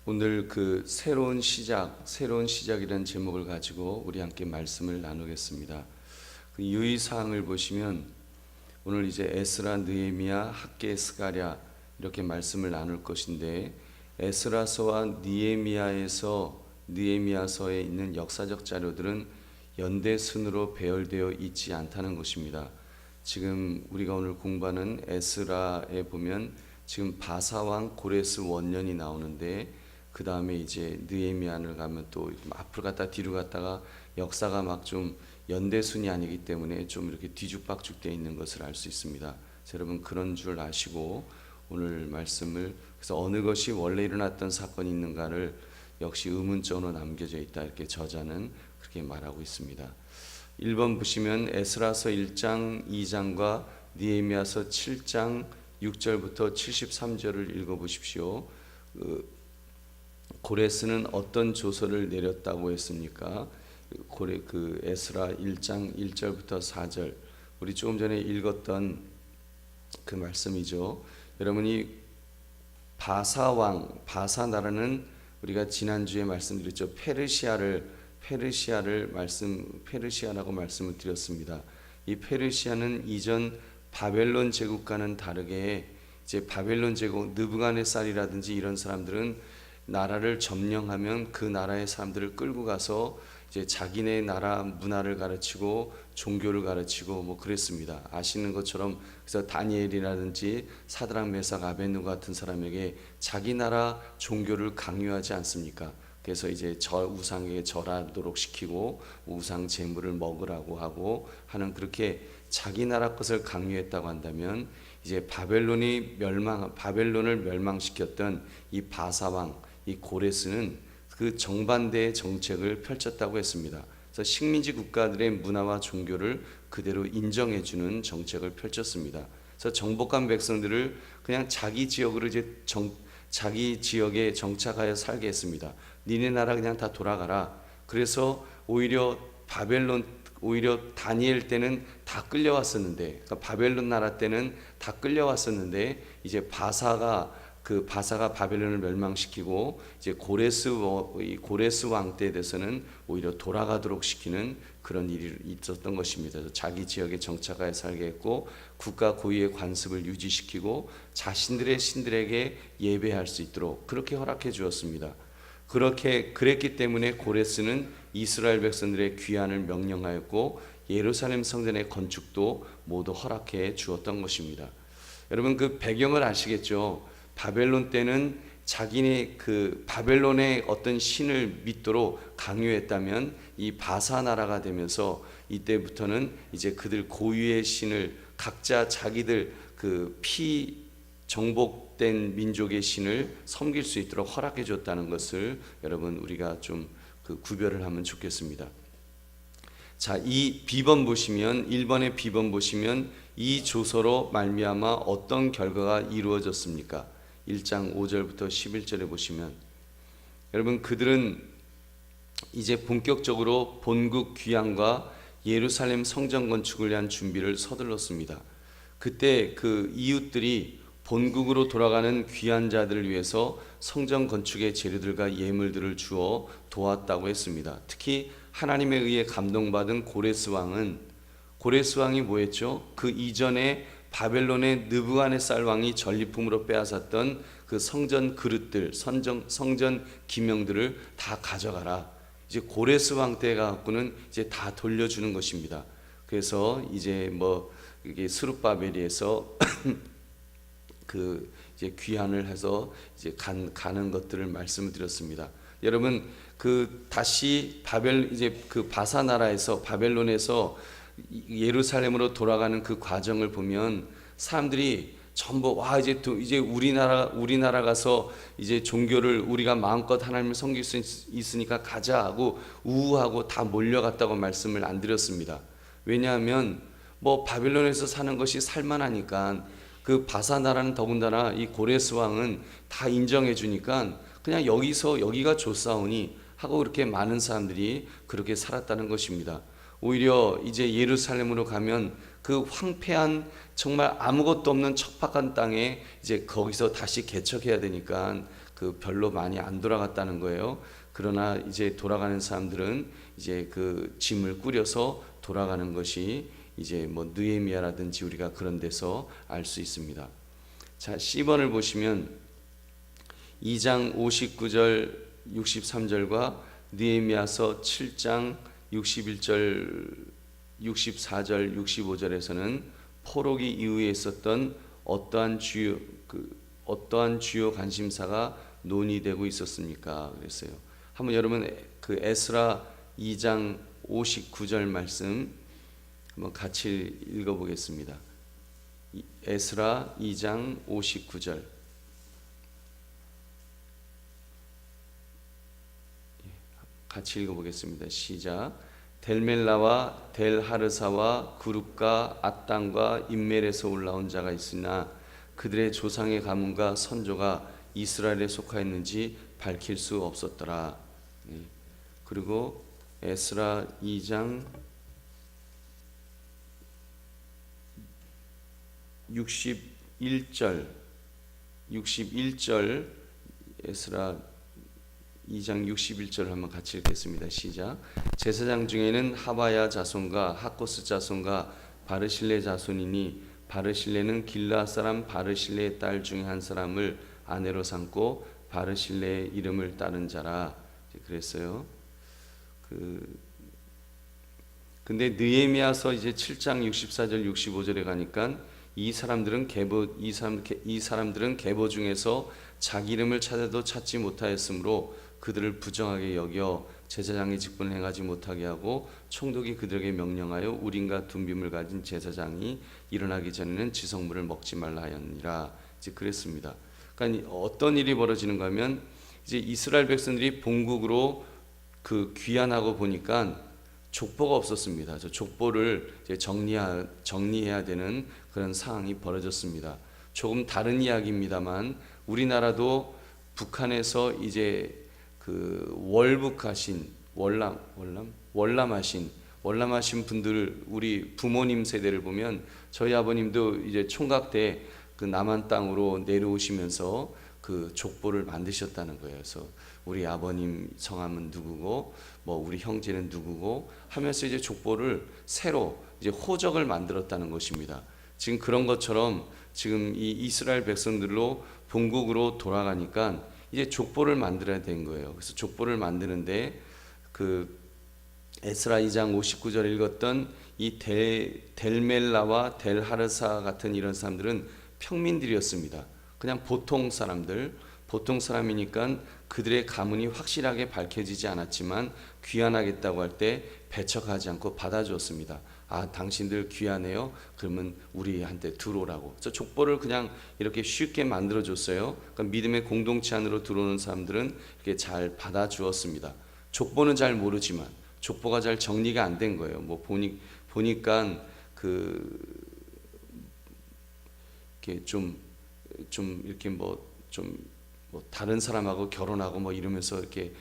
오늘 그 새로운 시작이라는 제목을 가지고 우리 함께 말씀을 나누겠습니다. 그 유의사항을 보시면 오늘 이제 에스라, 느헤미야, 학개, 스가랴 이렇게 말씀을 나눌 것인데, 에스라서와 느헤미야서에 있는 역사적 자료들은 연대 순으로 배열되어 있지 않다는 것입니다. 지금 우리가 오늘 공부하는 에스라에 보면 지금 바사왕 고레스 원년이 나오는데, 그 다음에 이제 느헤미야를 가면 또 앞으로 갔다 뒤로 갔다가 역사가 막 좀 연대순이 아니기 때문에 좀 이렇게 뒤죽박죽 되어 있는 것을 알 수 있습니다. 여러분 그런 줄 아시고 오늘 말씀을, 그래서 어느 것이 원래 일어났던 사건이 있는가를 역시 의문점으로 남겨져 있다, 이렇게 저자는 그렇게 말하고 있습니다. 1번 보시면 에스라서 1장 2장과 느헤미야서 7장 6절부터 73절을 읽어보십시오. 고레스는 어떤 조서를 내렸다고 했습니까? 에스라 1장 1절부터 4절, 우리 조금 전에 읽었던 그 말씀이죠. 여러분이 바사 나라는 우리가 지난주에 말씀드렸죠. 페르시아라고 말씀을 드렸습니다. 이 페르시아는 이전 바벨론 제국과는 다르게 이제 바벨론 제국, 느부갓네살이라든지 이런 사람들은 나라를 점령하면 그 나라의 사람들을 끌고 가서 이제 자기네 나라 문화를 가르치고 종교를 가르치고 뭐 그랬습니다. 아시는 것처럼 그래서 다니엘이라든지 사드락, 메삭, 아벤누고 같은 사람에게 자기 나라 종교를 강요하지 않습니까? 그래서 이제 우상에게 절하도록 시키고 우상 제물을 먹으라고 하고 하는, 그렇게 자기 나라 것을 강요했다고 한다면, 이제 바벨론을 멸망시켰던 이 바사왕, 이 고레스는 그 정반대의 정책을 펼쳤다고 했습니다. 그래서 식민지 국가들의 문화와 종교를 그대로 인정해주는 정책을 펼쳤습니다. 그래서 정복한 백성들을 그냥 자기 지역으로 자기 지역에 정착하여 살게 했습니다. 니네 나라 그냥 다 돌아가라. 그래서 오히려 다니엘 때는 다 끌려왔었는데, 그러니까 바벨론 나라 때는 다 끌려왔었는데, 이제 바사가 바벨론을 멸망시키고 이제 고레스 왕 때에 대해서는 오히려 돌아가도록 시키는 그런 일이 있었던 것입니다. 자기 지역에 정착하여 살게 했고, 국가 고유의 관습을 유지시키고 자신들의 신들에게 예배할 수 있도록 그렇게 허락해 주었습니다. 그랬기 때문에 고레스는 이스라엘 백성들의 귀환을 명령하였고 예루살렘 성전의 건축도 모두 허락해 주었던 것입니다. 여러분 그 배경을 아시겠죠? 바벨론 때는 자기네 바벨론의 어떤 신을 믿도록 강요했다면, 이 바사 나라가 되면서 이때부터는 이제 그들 고유의 신을 각자 자기들 정복된 민족의 신을 섬길 수 있도록 허락해 줬다는 것을 여러분 우리가 좀 구별을 하면 좋겠습니다. 자, 이 비번 보시면 1번의 비번 보시면 이 조서로 말미암아 어떤 결과가 이루어졌습니까? 1장 5절부터 11절에 보시면, 여러분 그들은 이제 본격적으로 본국 귀환과 예루살렘 성전 건축을 위한 준비를 서둘렀습니다. 그때 그 이웃들이 본국으로 돌아가는 귀환자들을 위해서 성전 건축의 재료들과 예물들을 주어 도왔다고 했습니다. 특히 하나님에 의해 감동받은 고레스 왕이 뭐했죠? 그 이전에 바벨론의 느부갓네살 왕이 전리품으로 빼앗았던 그 성전 그릇들, 성전 기명들을 다 가져가라. 이제 고레스 왕 때 갖고는 이제 다 돌려주는 것입니다. 그래서 이제 이게 스룹바벨에서 이제 귀환을 해서 이제 가는 것들을 말씀을 드렸습니다. 여러분 다시 바사 나라에서 바벨론에서 예루살렘으로 돌아가는 그 과정을 보면 사람들이 전부 이제 우리나라 가서 이제 종교를 우리가 마음껏 하나님을 섬길 수 있으니까 가자 하고 우우하고 다 몰려갔다고 말씀을 안 드렸습니다. 왜냐하면 바벨론에서 사는 것이 살만하니까, 그 바사 나라는 더군다나 이 고레스 왕은 다 인정해 주니까 그냥 여기가 좋사오니 하고 그렇게 많은 사람들이 그렇게 살았다는 것입니다. 오히려 이제 예루살렘으로 가면 그 황폐한 정말 아무것도 없는 척박한 땅에 이제 거기서 다시 개척해야 되니까 그 별로 많이 안 돌아갔다는 거예요. 그러나 이제 돌아가는 사람들은 이제 그 짐을 꾸려서 돌아가는 것이 이제 뭐 느헤미야라든지 우리가 그런 데서 알 수 있습니다. 자, C번을 보시면 2장 59절 63절과 느헤미야서 7장 61절 64절 65절에서는 포로기 이후에 있었던 어떠한 주요 관심사가 논의되고 있었습니까? 그랬어요. 한번 여러분 그 에스라 2장 59절 말씀 한번 같이 읽어보겠습니다. 에스라 2장 59절. 같이 읽어보겠습니다. 시작. 델멜라와 델하르사와 구룹과 앗단과 인멜에서 올라온 자가 있으나 그들의 조상의 가문과 선조가 이스라엘에 속하였는지 밝힐 수 없었더라. 그리고 에스라 2장 61절 에스라 2장 61절 한번 같이 읽겠습니다. 시작. 제사장 중에는 하바야 자손과 하코스 자손과 바르실레 자손이니 바르실레는 길라 사람 바르실레의 딸 중에 한 사람을 아내로 삼고 바르실레의 이름을 따른 자라. 그랬어요. 근데 느헤미야서 이제 7장 64절 65절에 가니까 이 사람들은 계보 중에서 자기 이름을 찾아도 찾지 못하였으므로 그들을 부정하게 여겨 제사장의 직분을 행하지 못하게 하고 총독이 그들에게 명령하여 우림과 둠빔을 가진 제사장이 일어나기 전에는 지성물을 먹지 말라 하였느니라. 이제 그랬습니다. 그러니까 어떤 일이 벌어지는가 하면 이제 이스라엘 백성들이 본국으로 그 귀환하고 보니까 족보가 없었습니다. 저 족보를 이제 정리해야 되는 그런 상황이 벌어졌습니다. 조금 다른 이야기입니다만 우리나라도 북한에서 이제 그 월북하신 월남하신 분들 우리 부모님 세대를 보면 저희 아버님도 이제 총각 때 그 남한 땅으로 내려오시면서 그 족보를 만드셨다는 거예요. 그래서 우리 아버님 성함은 누구고 뭐 우리 형제는 누구고 하면서 이제 족보를 새로 이제 호적을 만들었다는 것입니다. 지금 그런 것처럼 지금 이 이스라엘 백성들로 본국으로 돌아가니까 이제 족보를 만들어야 된 거예요. 그래서 족보를 만드는데 그 에스라 2장 59절 읽었던 이 델멜라와 델하르사 같은 이런 사람들은 평민들이었습니다. 그냥 보통 사람이니까 그들의 가문이 확실하게 밝혀지지 않았지만 귀환하겠다고 할 때 배척하지 않고 받아주었습니다. 아, 당신들 귀환해요? 그러면 우리한테 들어오라고. 그래서 족보를 그냥 이렇게 쉽게 만들어줬어요. 그러니까 믿음의 공동체 안으로 들어오는 사람들은 이렇게 잘 받아주었습니다. 족보는 잘 모르지만 족보가 잘 정리가 안 된 거예요. 뭐 보니까 이렇게 좀 이렇게 좀 다른 사람하고 결혼하고 뭐 이러면서 이렇게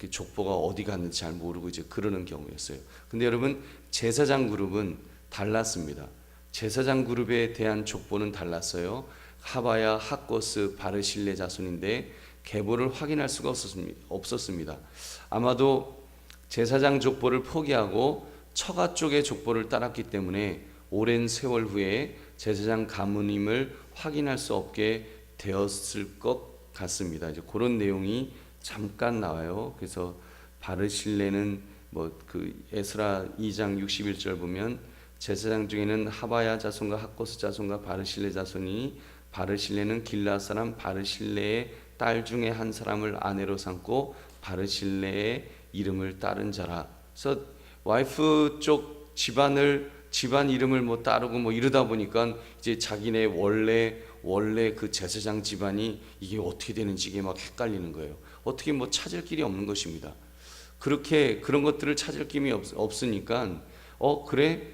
족보가 어디 갔는지 잘 모르고 이제 그러는 경우였어요. 근데 여러분 제사장 그룹은 달랐습니다. 제사장 그룹에 대한 족보는 달랐어요. 하바야, 하코스, 바르실레 자손인데 계보를 확인할 수가 없었습니다. 아마도 제사장 족보를 포기하고 처가 쪽의 족보를 따랐기 때문에 오랜 세월 후에 제사장 가문임을 확인할 수 없게 되었을 것 같습니다. 이제 그런 내용이 잠깐 나와요. 그래서 바르실레는 뭐 그 에스라 2장 61절 보면 제사장 중에는 하바야 자손과 하코스 자손과 바르실레 자손이 바르실레는 길라 사람 바르실레의 딸 중에 한 사람을 아내로 삼고 바르실레의 이름을 따른 자라. 그래서 와이프 쪽 집안 이름을 뭐 따르고 뭐 이러다 보니까 이제 자기네 원래 그 제사장 집안이 이게 어떻게 되는지 이게 막 헷갈리는 거예요. 어떻게 뭐 찾을 길이 없는 것입니다. 그렇게 그런 것들을 찾을 길이 없으니까 그래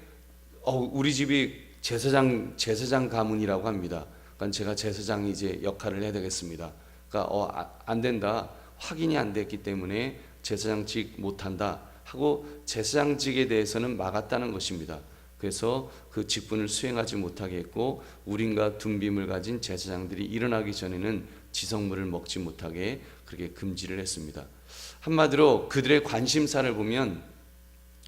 우리 집이 제사장 가문이라고 합니다. 그러니까 제가 제사장 이제 역할을 해야 되겠습니다. 그러니까 안 된다. 확인이 안 됐기 때문에 제사장직 못한다 하고 제사장직에 대해서는 막았다는 것입니다. 그래서 그 직분을 수행하지 못하게 했고 우림과 둠빔을 가진 제사장들이 일어나기 전에는 지성물을 먹지 못하게 그렇게 금지를 했습니다. 한마디로 그들의 관심사를 보면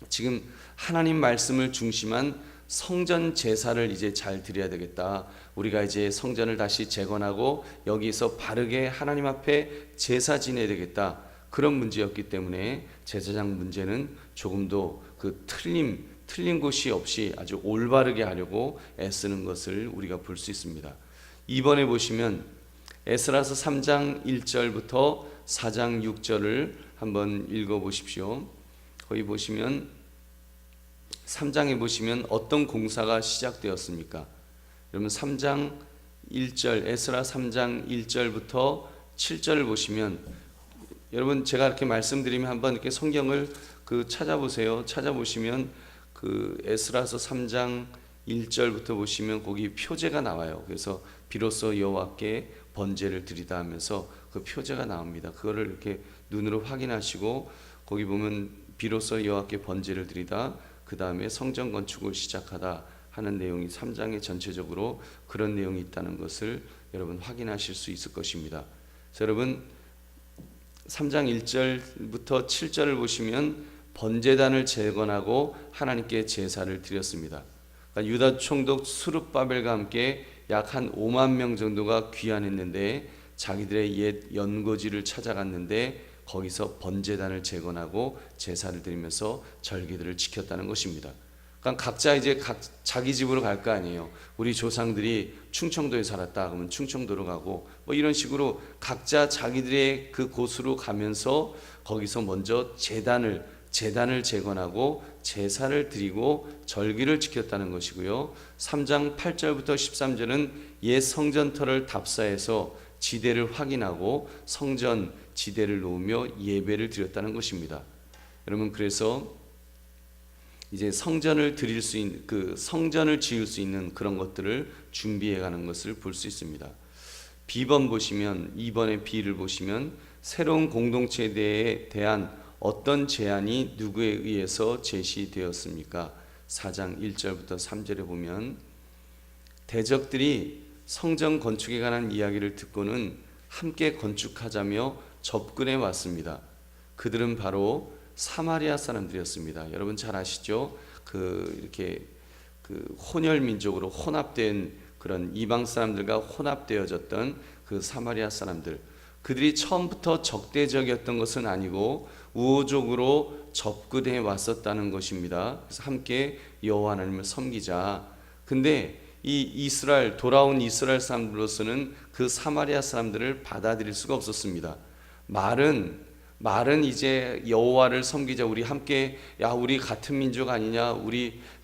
지금 하나님 말씀을 중심한 성전 제사를 이제 잘 드려야 되겠다. 우리가 이제 성전을 다시 재건하고 여기서 바르게 하나님 앞에 제사 지내야 되겠다. 그런 문제였기 때문에 제사장 문제는 조금도 그 틀린 곳이 없이 아주 올바르게 하려고 애쓰는 것을 우리가 볼 수 있습니다. 이번에 보시면 에스라서 3장 1절부터 4장 6절을 한번 읽어 보십시오. 거기 보시면 3장에 보시면 어떤 공사가 시작되었습니까? 여러분 3장 1절 에스라 3장 1절부터 7절을 보시면 여러분 제가 이렇게 말씀드리면 한번 이렇게 성경을 찾아보세요. 찾아보시면 에스라서 3장 1절부터 보시면 거기 표제가 나와요. 그래서 비로소 여호와께 번제를 드리다 하면서 그 표제가 나옵니다. 그거를 이렇게 눈으로 확인하시고 거기 보면 비로소 여호와께 번제를 드리다 그 다음에 성전 건축을 시작하다 하는 내용이 3장에 전체적으로 그런 내용이 있다는 것을 여러분 확인하실 수 있을 것입니다. 그래서 여러분 3장 1절부터 7절을 보시면 번제단을 재건하고 하나님께 제사를 드렸습니다. 그러니까 유다 총독 스룹바벨과 함께 약 한 5만 명 정도가 귀환했는데 자기들의 옛 연고지를 찾아갔는데 거기서 번제단을 재건하고 제사를 드리면서 절기들을 지켰다는 것입니다. 그러니까 각자 이제 자기 집으로 갈 거 아니에요. 우리 조상들이 충청도에 살았다 그러면 충청도로 가고 뭐 이런 식으로 각자 자기들의 그 곳으로 가면서 거기서 먼저 제단을 재건하고 제사를 드리고 절기를 지켰다는 것이고요. 3장 8절부터 13절은 옛 성전터를 답사해서 지대를 확인하고 성전 지대를 놓으며 예배를 드렸다는 것입니다. 여러분 그래서 이제 성전을 드릴 수 있는 성전을 지을 수 있는 그런 것들을 준비해 가는 것을 볼 수 있습니다. B번 보시면 2번의 B를 보시면 새로운 공동체에 대한 어떤 제안이 누구에 의해서 제시되었습니까? 4장 1절부터 3절에 보면 대적들이 성전 건축에 관한 이야기를 듣고는 함께 건축하자며 접근해 왔습니다. 그들은 바로 사마리아 사람들이었습니다. 여러분 잘 아시죠? 이렇게 혼혈 민족으로 혼합된 그런 이방 사람들과 혼합되어졌던 그 사마리아 사람들. 그들이 처음부터 적대적이었던 것은 아니고 우호적으로 접근해 왔었다는 것입니다. 그래서 함께 여호와 하나님을 섬기자. 근데 이 돌아온 이스라엘 사람들로서는 그 사마리아 사람들을 받아들일 수가 없었습니다. 말은 이제 여호와를 섬기자. 우리 함께 우리 같은 민족 아니냐.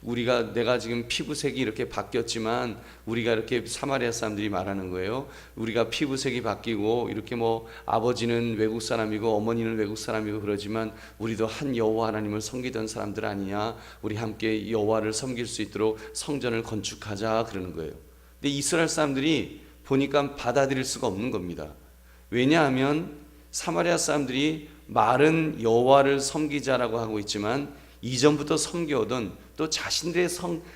우리가 내가 지금 피부색이 이렇게 바뀌었지만 우리가 이렇게 사마리아 사람들이 말하는 거예요. 우리가 피부색이 바뀌고 이렇게 뭐 아버지는 외국 사람이고 어머니는 외국 사람이고 그러지만 우리도 한 여호와 하나님을 섬기던 사람들 아니냐. 우리 함께 여호와를 섬길 수 있도록 성전을 건축하자 그러는 거예요. 근데 이스라엘 사람들이 보니까 받아들일 수가 없는 겁니다. 왜냐하면 사마리아 사람들이 말은 여호와를 섬기자라고 하고 있지만 이전부터 섬겨오던 또 자신들의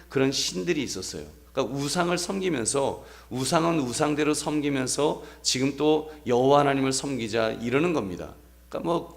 그런 신들이 있었어요. 그러니까 우상을 섬기면서 우상은 우상대로 섬기면서 지금 또 여호와 하나님을 섬기자 이러는 겁니다. 그러니까 뭐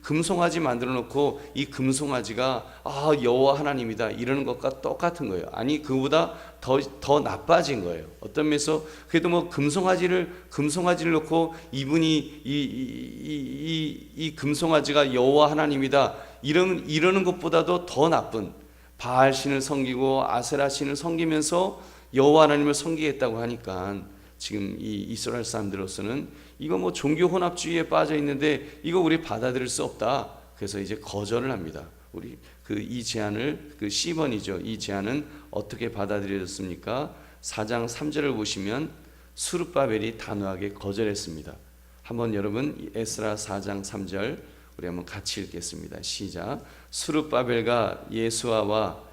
금송아지 만들어 놓고 이 금송아지가 여호와 하나님이다 이러는 것과 똑같은 거예요. 아니 그보다 더 나빠진 거예요. 어떤 면에서 그래도 뭐 금송아지를 놓고 이분이 이 금송아지가 여호와 하나님이다 이러는 것보다도 더 나쁜 바알 신을 섬기고 아세라 신을 섬기면서 여호와 하나님을 섬기겠다고 하니까 지금 이 이스라엘 사람들로서는 이거 뭐 종교 혼합주의에 빠져 있는데 이거 우리 받아들일 수 없다. 그래서 이제 거절을 합니다. 우리 이 제안을 C번이죠. 이 제안은 어떻게 받아들여졌습니까? 4장 3절을 보시면 스룹바벨이 단호하게 거절했습니다. 한번 여러분 에스라 4장 3절 우리 한번 같이 읽겠습니다. 시작. 스룹바벨과 예수아와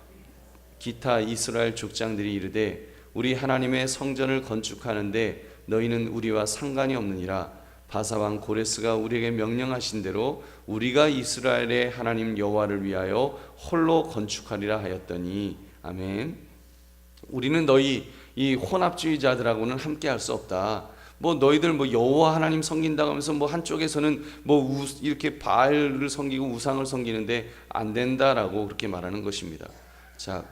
기타 이스라엘 족장들이 이르되 우리 하나님의 성전을 건축하는데 너희는 우리와 상관이 없느니라. 바사왕 고레스가 우리에게 명령하신 대로 우리가 이스라엘의 하나님 여호와를 위하여 홀로 건축하리라 하였더니 아멘. 우리는 너희 이 혼합주의자들하고는 함께 할 수 없다. 뭐 너희들 뭐 여호와 하나님 섬긴다고 하면서 뭐 한쪽에서는 뭐 이렇게 바알을 섬기고 우상을 섬기는데 안 된다라고 그렇게 말하는 것입니다. 자,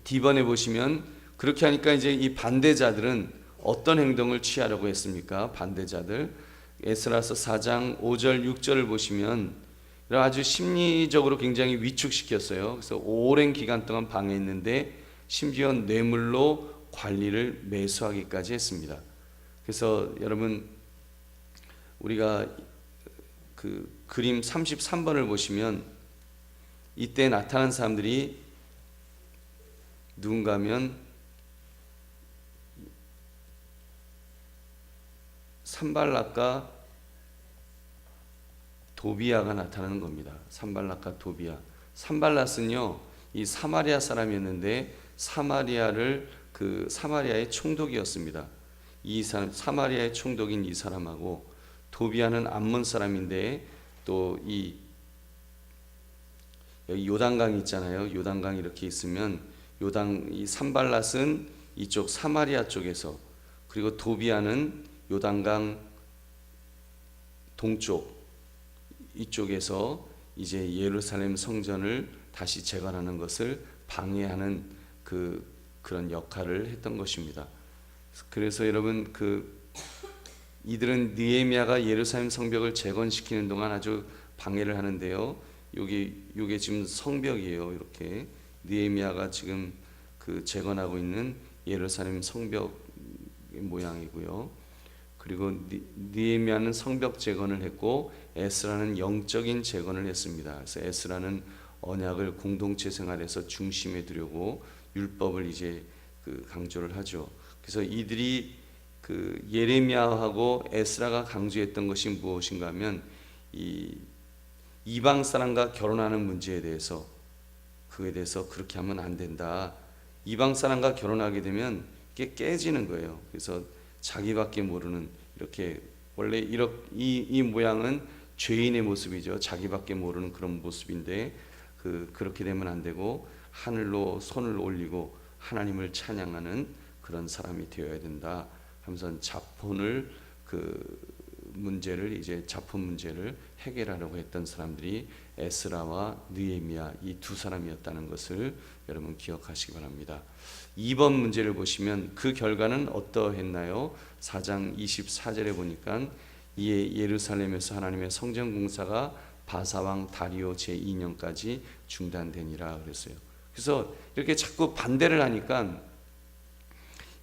D번에 보시면 그렇게 하니까 이제 이 반대자들은 어떤 행동을 취하려고 했습니까? 반대자들 에스라서 4장 5절 6절을 보시면 아주 심리적으로 굉장히 위축시켰어요. 그래서 오랜 기간 동안 방해했는데 심지어 뇌물로 관리를 매수하기까지 했습니다. 그래서 여러분 우리가 그 그림 33번을 보시면 이때 나타난 사람들이 누군가면 산발락과 도비아가 나타나는 겁니다. 산발락과 도비아. 산발락은요 이 사마리아 사람이었는데 사마리아의 총독이었습니다. 이 사람 사마리아의 총독인 이 사람하고 도비아는 암몬 사람인데 또 여기 요단강 있잖아요. 요단강 이렇게 있으면 이 산발락은 이쪽 사마리아 쪽에서 그리고 도비아는 요단강 동쪽 이쪽에서 이제 예루살렘 성전을 다시 재건하는 것을 방해하는 그런 역할을 했던 것입니다. 그래서 여러분 이들은 느헤미야가 예루살렘 성벽을 재건시키는 동안 아주 방해를 하는데요. 요게 지금 성벽이에요. 이렇게 느헤미야가 지금 재건하고 있는 예루살렘 성벽 모양이고요. 그리고 느헤미야는 성벽 재건을 했고 에스라는 영적인 재건을 했습니다. 그래서 에스라는 언약을 공동체 생활에서 중심에 두려고 율법을 이제 강조를 하죠. 그래서 이들이 예레미야하고 에스라가 강조했던 것이 무엇인가 하면 이 이방 사람과 결혼하는 문제에 대해서 그에 대해서 그렇게 하면 안 된다. 이방 사람과 결혼하게 되면 이게 깨지는 거예요. 그래서 자기밖에 모르는 이렇게 원래 이 모양은 죄인의 모습이죠. 자기밖에 모르는 그런 모습인데 그렇게 되면 안 되고 하늘로 손을 올리고 하나님을 찬양하는 그런 사람이 되어야 된다 하면서 자폰 문제를 해결하려고 했던 사람들이 에스라와 느헤미야 이 두 사람이었다는 것을 여러분 기억하시기 바랍니다. 2번 문제를 보시면 그 결과는 어떠했나요? 4장 24절에 보니까 이에 예루살렘에서 하나님의 성전 공사가 바사왕 다리오 제2년까지 중단되니라 그랬어요. 그래서 이렇게 자꾸 반대를 하니까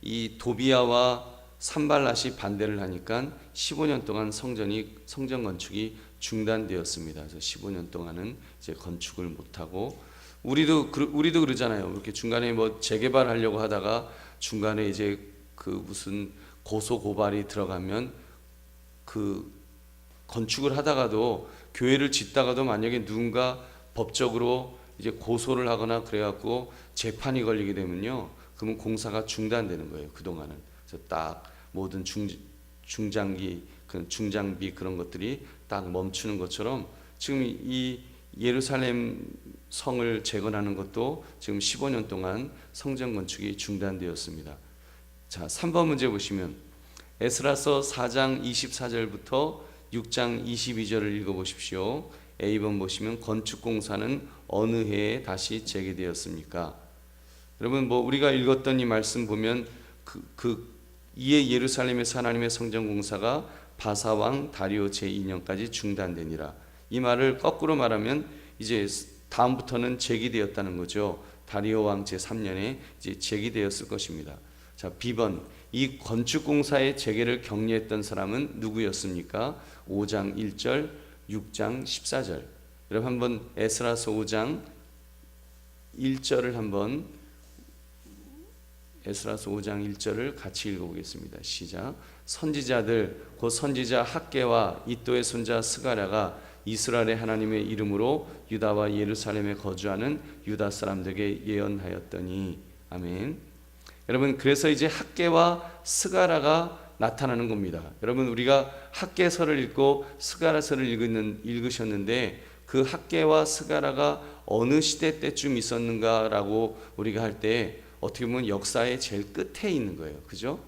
이 도비아와 산발랏이 반대를 하니까 15년 동안 성전 건축이 중단되었습니다. 그래서 15년 동안은 이제 건축을 못 하고 우리도 그러잖아요. 이렇게 중간에 뭐 재개발하려고 하다가 중간에 이제 무슨 고소 고발이 들어가면 건축을 하다가도 교회를 짓다가도 만약에 누군가 법적으로 이제 고소를 하거나 그래갖고 재판이 걸리게 되면요, 그러면 공사가 중단되는 거예요. 그 동안은. 그래서 딱 모든 중장비 그런 것들이 딱 멈추는 것처럼 지금 이 예루살렘 성을 재건하는 것도 지금 15년 동안 성전 건축이 중단되었습니다. 자, 3번 문제 보시면 에스라서 4장 24절부터 6장 22절을 읽어보십시오. A번 보시면 건축공사는 어느 해에 다시 재개되었습니까? 여러분 우리가 읽었던 이 말씀 보면 이에 예루살렘에서 하나님의 성전 공사가 바사왕 다리오 제2년까지 중단되니라. 이 말을 거꾸로 말하면 이제 다음부터는 재개되었다는 거죠. 다리오 왕 제3년에 이제 재개되었을 것입니다. 자, B번 이 건축공사의 재개를 격려했던 사람은 누구였습니까? 5장 1절, 6장 14절. 여러분 한번 에스라서 5장 1절을 한번 에스라서 5장 1절을 같이 읽어보겠습니다. 시작. 선지자들 곧 선지자 학개와 이도의 손자 스가랴가 이스라엘의 하나님의 이름으로 유다와 예루살렘에 거주하는 유다 사람들에게 예언하였더니 아멘. 여러분 그래서 이제 학개와 스가랴가 나타나는 겁니다. 여러분 우리가 학개서를 읽고 스가랴서를 읽으셨는데 그 학개와 스가랴가 어느 시대 때쯤 있었는가라고 우리가 할 때 어떻게 보면 역사의 제일 끝에 있는 거예요. 그죠?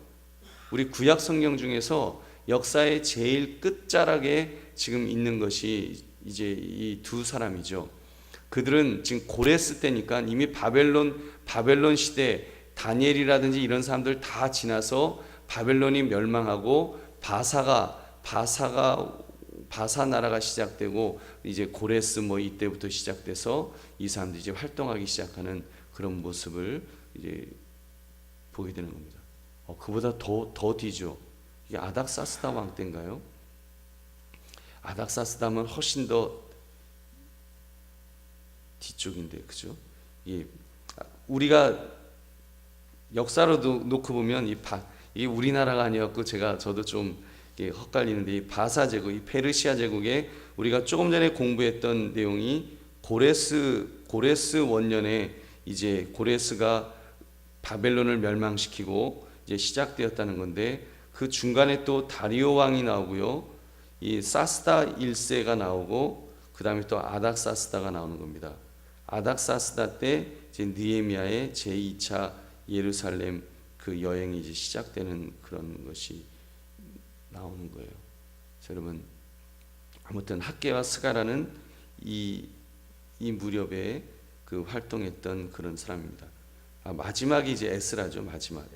우리 구약 성경 중에서 역사의 제일 끝자락에 지금 있는 것이 이제 이 두 사람이죠. 그들은 지금 고레스 때니까 이미 바벨론 시대 다니엘이라든지 이런 사람들 다 지나서 바벨론이 멸망하고 바사 나라가 시작되고 이제 고레스 뭐 이때부터 시작돼서 이 사람들이 이제 활동하기 시작하는 그런 모습을 이제 보게 되는 겁니다. 그보다 더 뒤죠. 이게 아닥사스다 왕 때인가요? 아닥사스다면 훨씬 더 뒤쪽인데, 그죠? 우리가 역사로 놓고 보면 이게 우리나라가 아니었고 저도 좀 헛갈리는데, 이 바사 제국, 이 페르시아 제국에 우리가 조금 전에 공부했던 내용이 고레스 원년에 이제 고레스가 바벨론을 멸망시키고 이제 시작되었다는 건데, 그 중간에 또 다리오 왕이 나오고요, 이 사스다 1세가 나오고 그 다음에 또 아닥사스다가 나오는 겁니다. 아닥사스다 때 이제 느헤미야의 제2차 예루살렘 그 여행이 이제 시작되는 그런 것이 나오는 거예요. 여러분, 아무튼 학개와 스가라는 이 무렵에 그 활동했던 그런 사람입니다. 마지막이 이제 에스라죠. 마지막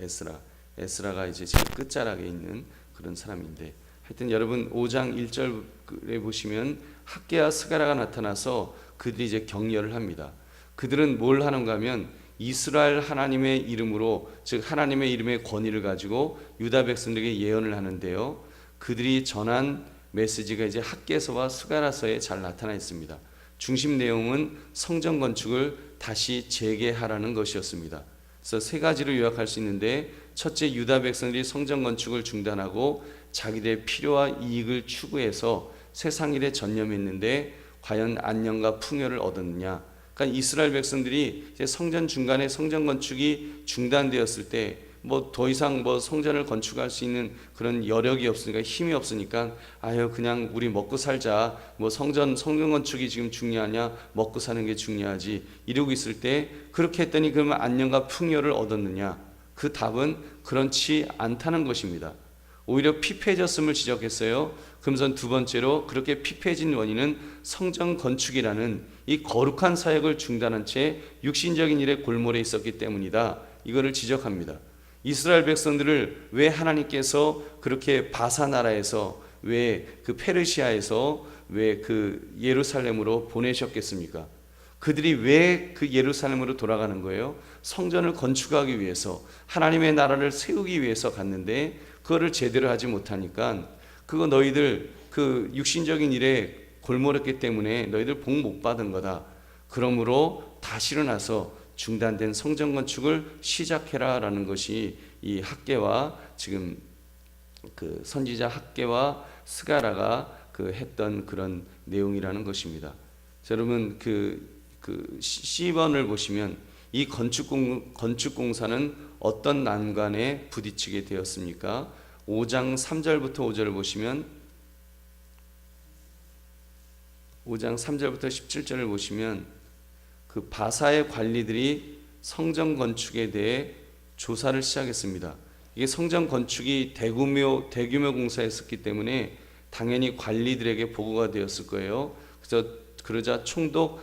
에스라가 이제 제일 끝자락에 있는 그런 사람인데, 하여튼 여러분 5장 1절에 보시면 학개와 스가라가 나타나서 그들이 이제 격려를 합니다. 그들은 뭘 하는가 하면 이스라엘 하나님의 이름으로, 즉 하나님의 이름의 권위를 가지고 유다 백성들에게 예언을 하는데요, 그들이 전한 메시지가 이제 학개서와 스가랴서에 잘 나타나 있습니다. 중심 내용은 성전 건축을 다시 재개하라는 것이었습니다. 그래서 세 가지로 요약할 수 있는데, 첫째, 유다 백성들이 성전 건축을 중단하고 자기들의 필요와 이익을 추구해서 세상 일에 전념했는데 과연 안녕과 풍요를 얻었느냐. 그러니까 이스라엘 백성들이 이제 성전 중간에 성전 건축이 중단되었을 때 뭐 더 이상 뭐 성전을 건축할 수 있는 그런 여력이 없으니까, 힘이 없으니까, 그냥 우리 먹고 살자, 뭐 성전 건축이 지금 중요하냐, 먹고 사는 게 중요하지, 이러고 있을 때 그렇게 했더니 그러면 안녕과 풍요를 얻었느냐? 그 답은 그렇지 않다는 것입니다. 오히려 피폐해졌음을 지적했어요. 그러면서 두 번째로, 그렇게 피폐해진 원인은 성전 건축이라는 이 거룩한 사역을 중단한 채 육신적인 일에 골몰해 있었기 때문이다, 이거를 지적합니다. 이스라엘 백성들을 왜 하나님께서 그렇게 바사 나라에서, 왜 그 페르시아에서 왜 그 예루살렘으로 보내셨겠습니까? 그들이 왜 그 예루살렘으로 돌아가는 거예요? 성전을 건축하기 위해서, 하나님의 나라를 세우기 위해서 갔는데 그거를 제대로 하지 못하니까, 그거 너희들 그 육신적인 일에 골몰했기 때문에 너희들 복 못 받은 거다. 그러므로 다시 일어나서 중단된 성전 건축을 시작해라라는 것이 이 학개와, 지금 그 선지자 학개와 스가라가 그 했던 그런 내용이라는 것입니다. 자, 여러분 그 C번을 보시면 이 건축 공사는 어떤 난관에 부딪히게 되었습니까? 5장 3절부터 5절을 보시면, 5장 3절부터 17절을 보시면 그 바사의 관리들이 성전 건축에 대해 조사를 시작했습니다. 이게 성전 건축이 대규모 공사였기 때문에 당연히 관리들에게 보고가 되었을 거예요. 그러자 총독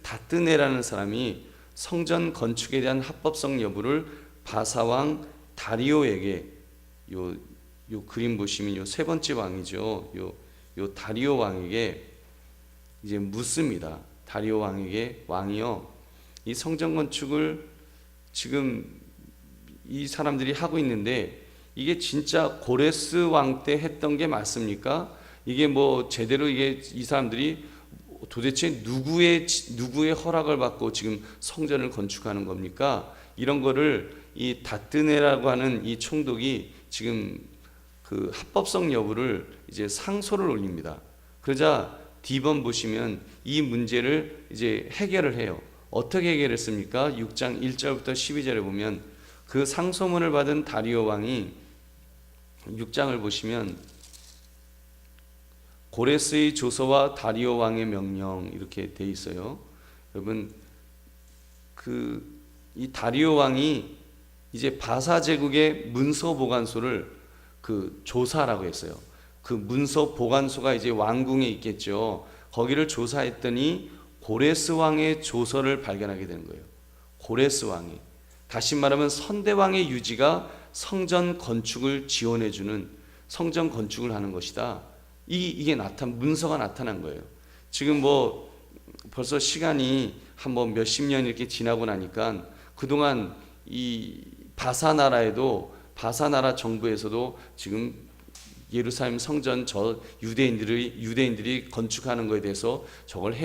다뜨네라는 사람이 성전 건축에 대한 합법성 여부를 바사왕 다리오에게, 요 그림 보시면 요 세 번째 왕이죠. 요 다리오 왕에게 이제 묻습니다. 다리오 왕이요, 이 성전 건축을 지금 이 사람들이 하고 있는데 이게 진짜 고레스 왕 때 했던 게 맞습니까? 이게 뭐 제대로 이 사람들이 도대체 누구의 허락을 받고 지금 성전을 건축하는 겁니까? 이런 거를 이 다뜨네라고 하는 이 총독이 지금 그 합법성 여부를 이제 상소를 올립니다. 그러자 D번 보시면 이 문제를 이제 해결을 해요. 어떻게 해결했습니까? 6장 1절부터 12절에 보면 그 상소문을 받은 다리오 왕이 6장을 보시면 고레스의 조서와 다리오 왕의 명령 이렇게 돼 있어요. 여러분 이 다리오 왕이 이제 바사 제국의 문서 보관소를 그 조사라고 했어요. 그 문서 보관소가 이제 왕궁에 있겠죠. 거기를 조사했더니 고레스 왕의 조서를 발견하게 되는 거예요. 고레스 왕이, 다시 말하면 선대왕의 유지가 성전 건축을 지원해주는, 성전 건축을 하는 것이다. 이게 문서가 나타난 거예요. 지금 뭐 벌써 시간이 한 번 몇십 년 이렇게 지나고 나니까 그동안 이 바사 나라 정부에서도 지금 예루살렘 성전 유대인들이 건축하는 것에 대해서 저걸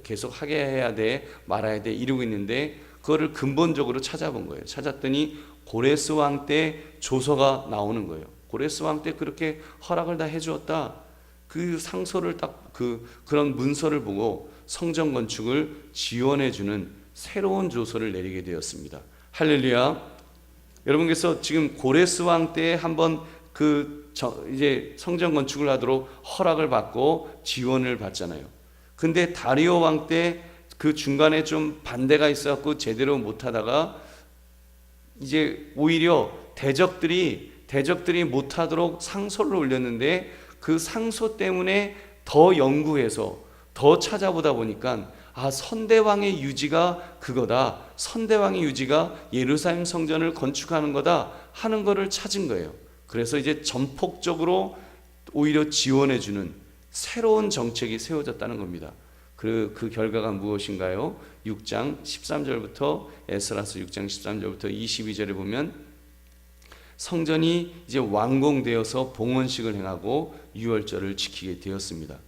계속 하게 해야 돼, 말아야 돼 이러고 있는데, 그거를 근본적으로 찾아본 거예요. 찾았더니 고레스 왕 때 조서가 나오는 거예요. 고레스 왕 때 그렇게 허락을 다 해주었다. 그 상소를 딱 그런 문서를 보고 성전 건축을 지원해주는 새로운 조서를 내리게 되었습니다. 할렐루야. 여러분께서 지금 고레스 왕 때 한번 이제 성전 건축을 하도록 허락을 받고 지원을 받잖아요. 근데 다리오 왕 때 그 중간에 좀 반대가 있어갖고 제대로 못하다가 이제 오히려 대적들이 못하도록 상소를 올렸는데, 그 상소 때문에 더 연구해서 더 찾아보다 보니까 선대왕의 유지가 그거다, 선대왕의 유지가 예루살렘 성전을 건축하는 거다 하는 거를 찾은 거예요. 그래서 이제 전폭적으로 오히려 지원해주는 새로운 정책이 세워졌다는 겁니다. 그 결과가 무엇인가요? 6장 13절부터 에스라서 6장 13절부터 22절에 보면 성전이 이제 완공되어서 봉헌식을 행하고 유월절을 지키게 되었습니다.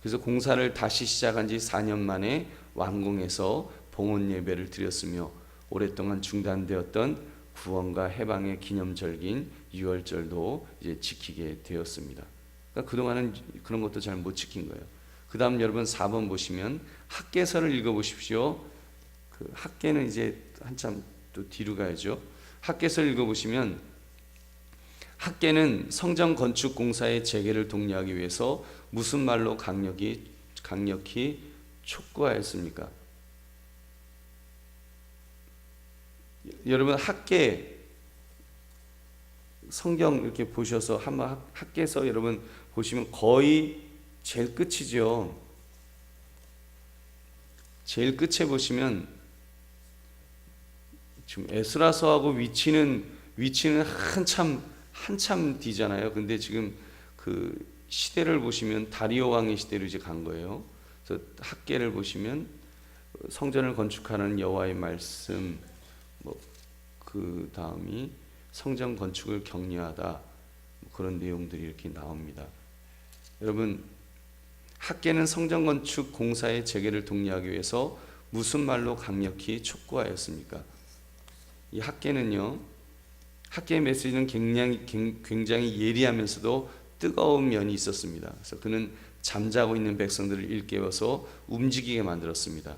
그래서 공사를 다시 시작한 지 4년 만에 완공해서 봉헌 예배를 드렸으며, 오랫동안 중단되었던 구원과 해방의 기념절기인 유월절도 이제 지키게 되었습니다. 그러니까 그동안은 그런 것도 잘 못 지킨 거예요. 그 다음 여러분 4번 보시면 학개서를 읽어보십시오. 그 학개는 이제 한참 또 뒤로 가야죠. 학개서를 읽어보시면, 학개는 성전 건축 공사의 재개를 독려하기 위해서 무슨 말로 강력히 촉구하였습니까? 여러분 학개 성경 이렇게 보셔서 한번 학개서 여러분 보시면 거의 제일 끝이죠. 제일 끝에 보시면 지금 에스라서하고 위치는 한참 뒤잖아요. 근데 지금 그 시대를 보시면 다리오 왕의 시대로 이제 간 거예요. 그래서 학개를 보시면 성전을 건축하는 여호와의 말씀, 그 다음이 성전 건축을 격려하다, 그런 내용들이 이렇게 나옵니다. 여러분, 학개는 성전 건축 공사의 재개를 독려하기 위해서 무슨 말로 강력히 촉구하였습니까? 이 학개는요, 학개의 메시지는 굉장히 예리하면서도 뜨거운 면이 있었습니다. 그래서 그는 잠자고 있는 백성들을 일깨워서 움직이게 만들었습니다.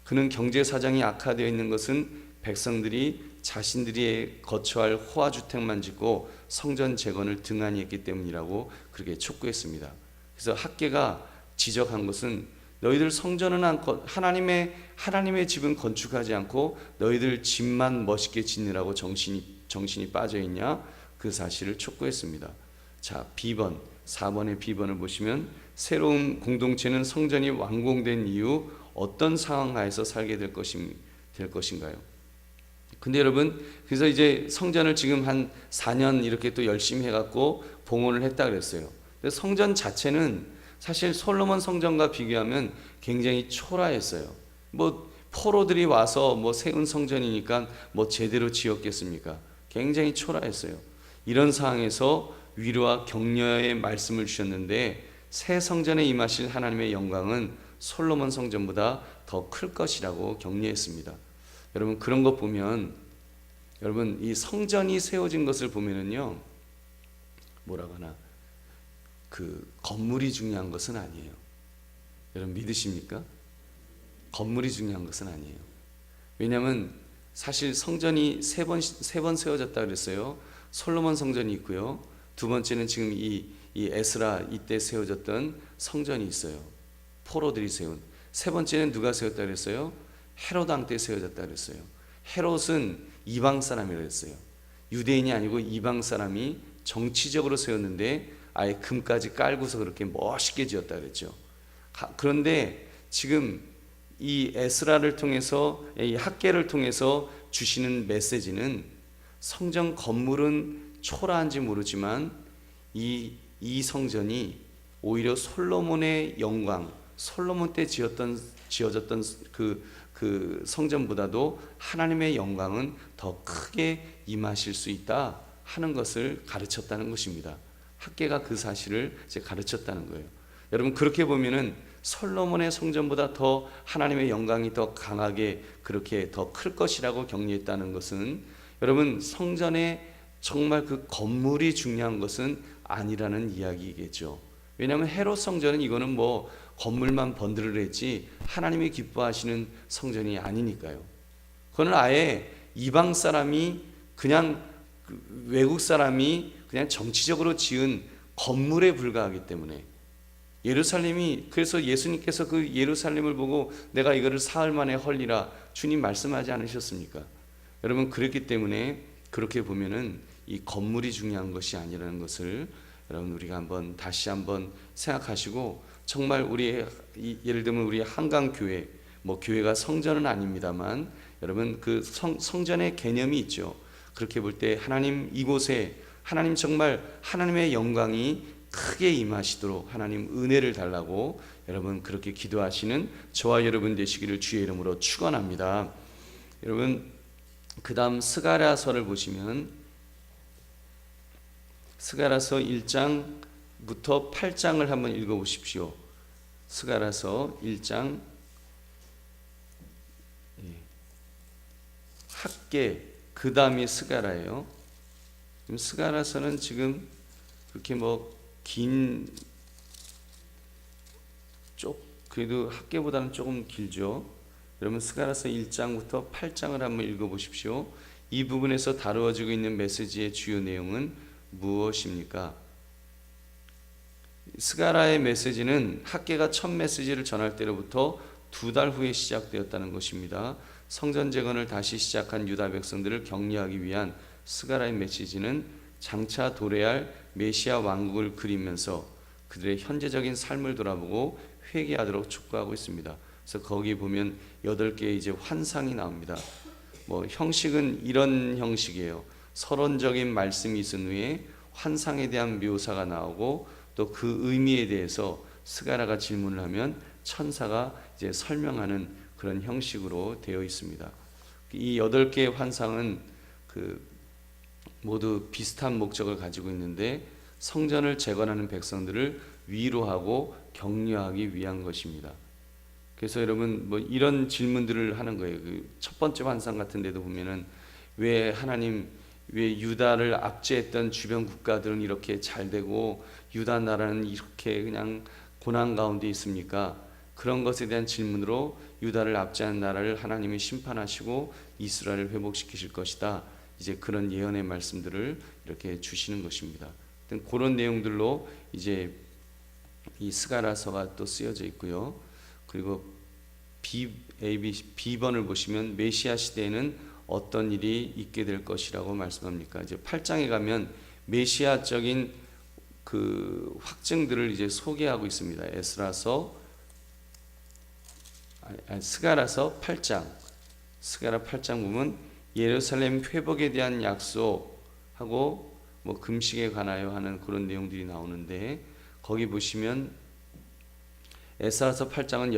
그는 경제 사정이 악화되어 있는 것은 백성들이 자신들이 거처할 호화주택만 짓고 성전 재건을 등한히 했기 때문이라고 그렇게 촉구했습니다. 그래서 학개가 지적한 것은, 너희들 성전은 않고 하나님의 집은 건축하지 않고 너희들 집만 멋있게 짓느라고 정신이 빠져 있냐, 그 사실을 촉구했습니다. 자, B번 4번의 B번을 보시면, 새로운 공동체는 성전이 완공된 이후 어떤 상황 하에서 살게 될 것인가요? 근데 여러분, 그래서 이제 성전을 지금 한 4년 이렇게 또 열심히 해갖고 봉헌을 했다 그랬어요. 근데 성전 자체는 사실 솔로몬 성전과 비교하면 굉장히 초라했어요. 포로들이 와서 세운 성전이니까 제대로 지었겠습니까? 굉장히 초라했어요. 이런 상황에서 위로와 격려의 말씀을 주셨는데, 새 성전에 임하실 하나님의 영광은 솔로몬 성전보다 더 클 것이라고 격려했습니다. 여러분, 그런 것 보면, 여러분, 이 성전이 세워진 것을 보면은요, 뭐라고 하나, 그 건물이 중요한 것은 아니에요. 여러분 믿으십니까? 건물이 중요한 것은 아니에요. 왜냐하면 사실 성전이 세 번 세워졌다 그랬어요. 솔로몬 성전이 있고요. 두 번째는 지금 이 에스라 이때 세워졌던 성전이 있어요. 포로들이 세운. 세 번째는 누가 세웠다 그랬어요? 헤롯 왕 때 세워졌다 그랬어요. 헤롯은 이방 사람이라고 했어요. 유대인이 아니고 이방 사람이 정치적으로 세웠는데 아예 금까지 깔고서 그렇게 멋있게 지었다 그랬죠. 그런데 지금 이 에스라를 통해서, 이 학개를 통해서 주시는 메시지는 성전 건물은 초라한지 모르지만 이 성전이 오히려 솔로몬의 영광, 솔로몬 때 지어졌던 그 성전보다도 하나님의 영광은 더 크게 임하실 수 있다 하는 것을 가르쳤다는 것입니다. 학개가 그 사실을 이제 가르쳤다는 거예요. 여러분, 그렇게 보면은 솔로몬의 성전보다 더 하나님의 영광이 더 강하게 그렇게 더 클 것이라고 격려했다는 것은, 여러분, 성전에 정말 그 건물이 중요한 것은 아니라는 이야기겠죠. 왜냐하면 헤롯 성전은 이거는 뭐 건물만 번들을 했지 하나님이 기뻐하시는 성전이 아니니까요. 그거는 아예 이방 사람이, 그냥 외국 사람이 그냥 정치적으로 지은 건물에 불과하기 때문에, 예루살렘이, 그래서 예수님께서 그 예루살렘을 보고 내가 이거를 사흘 만에 헐리라 주님 말씀하지 않으셨습니까? 여러분, 그렇기 때문에 그렇게 보면은 이 건물이 중요한 것이 아니라는 것을 여러분 우리가 한번 다시 한번 생각하시고, 정말 우리 예를 들면 우리 한강교회, 뭐 교회가 성전은 아닙니다만 여러분 그 성전의 개념이 있죠. 그렇게 볼 때 하나님, 이곳에 하나님 정말 하나님의 영광이 크게 임하시도록 하나님 은혜를 달라고 여러분 그렇게 기도하시는 저와 여러분 되시기를 주의 이름으로 축원합니다. 여러분, 그 다음 스가랴서를 보시면 스가랴서 1장부터 8장을 한번 읽어보십시오. 스가랴서 1장, 학개, 그 다음이 스가랴예요. 스가랴서는 지금 그렇게 뭐 그래도 학개보다는 조금 길죠. 여러분, 스가랴서 1장부터 8장을 한번 읽어보십시오. 이 부분에서 다루어지고 있는 메시지의 주요 내용은 무엇입니까? 스가랴의 메시지는 학개가 첫 메시지를 전할 때로부터 2달 후에 시작되었다는 것입니다. 성전 재건을 다시 시작한 유다 백성들을 격려하기 위한 스가랴의 메시지는 장차 도래할 메시아 왕국을 그리면서 그들의 현재적인 삶을 돌아보고 회개하도록 촉구하고 있습니다. 그래서 거기 보면 8개의 이제 환상이 나옵니다. 뭐 형식은 이런 형식이에요. 서론적인 말씀이 있은 후에 환상에 대한 묘사가 나오고, 또 그 의미에 대해서 스가랴가 질문을 하면 천사가 이제 설명하는 그런 형식으로 되어 있습니다. 이 8개의 환상은 모두 비슷한 목적을 가지고 있는데, 성전을 재건하는 백성들을 위로하고 격려하기 위한 것입니다. 그래서 여러분, 뭐 이런 질문들을 하는 거예요. 첫 번째 환상 같은 데도 보면은 왜 유다를 압제했던 주변 국가들은 이렇게 잘 되고 유다 나라는 이렇게 그냥 고난 가운데 있습니까? 그런 것에 대한 질문으로 유다를 압제한 나라를 하나님이 심판하시고 이스라엘을 회복시키실 것이다. 이제 그런 예언의 말씀들을 이렇게 주시는 것입니다. 그런 내용들로 이제 이 스가랴서가 또 쓰여져 있고요. 그리고 B번을 보시면 메시아 시대에는 어떤 일이 있게 될 것이라고 말씀합니까? 이제 8장에 가면 메시아적인 그 확증들을 이제 소개하고 있습니다. 스가랴서 8장. 스가랴 8장 보면 예루살렘 회복에 대한 약속하고 뭐 금식에 관하여 하는 그런 내용들이 나오는데, 거기 보시면 에스라서 8장은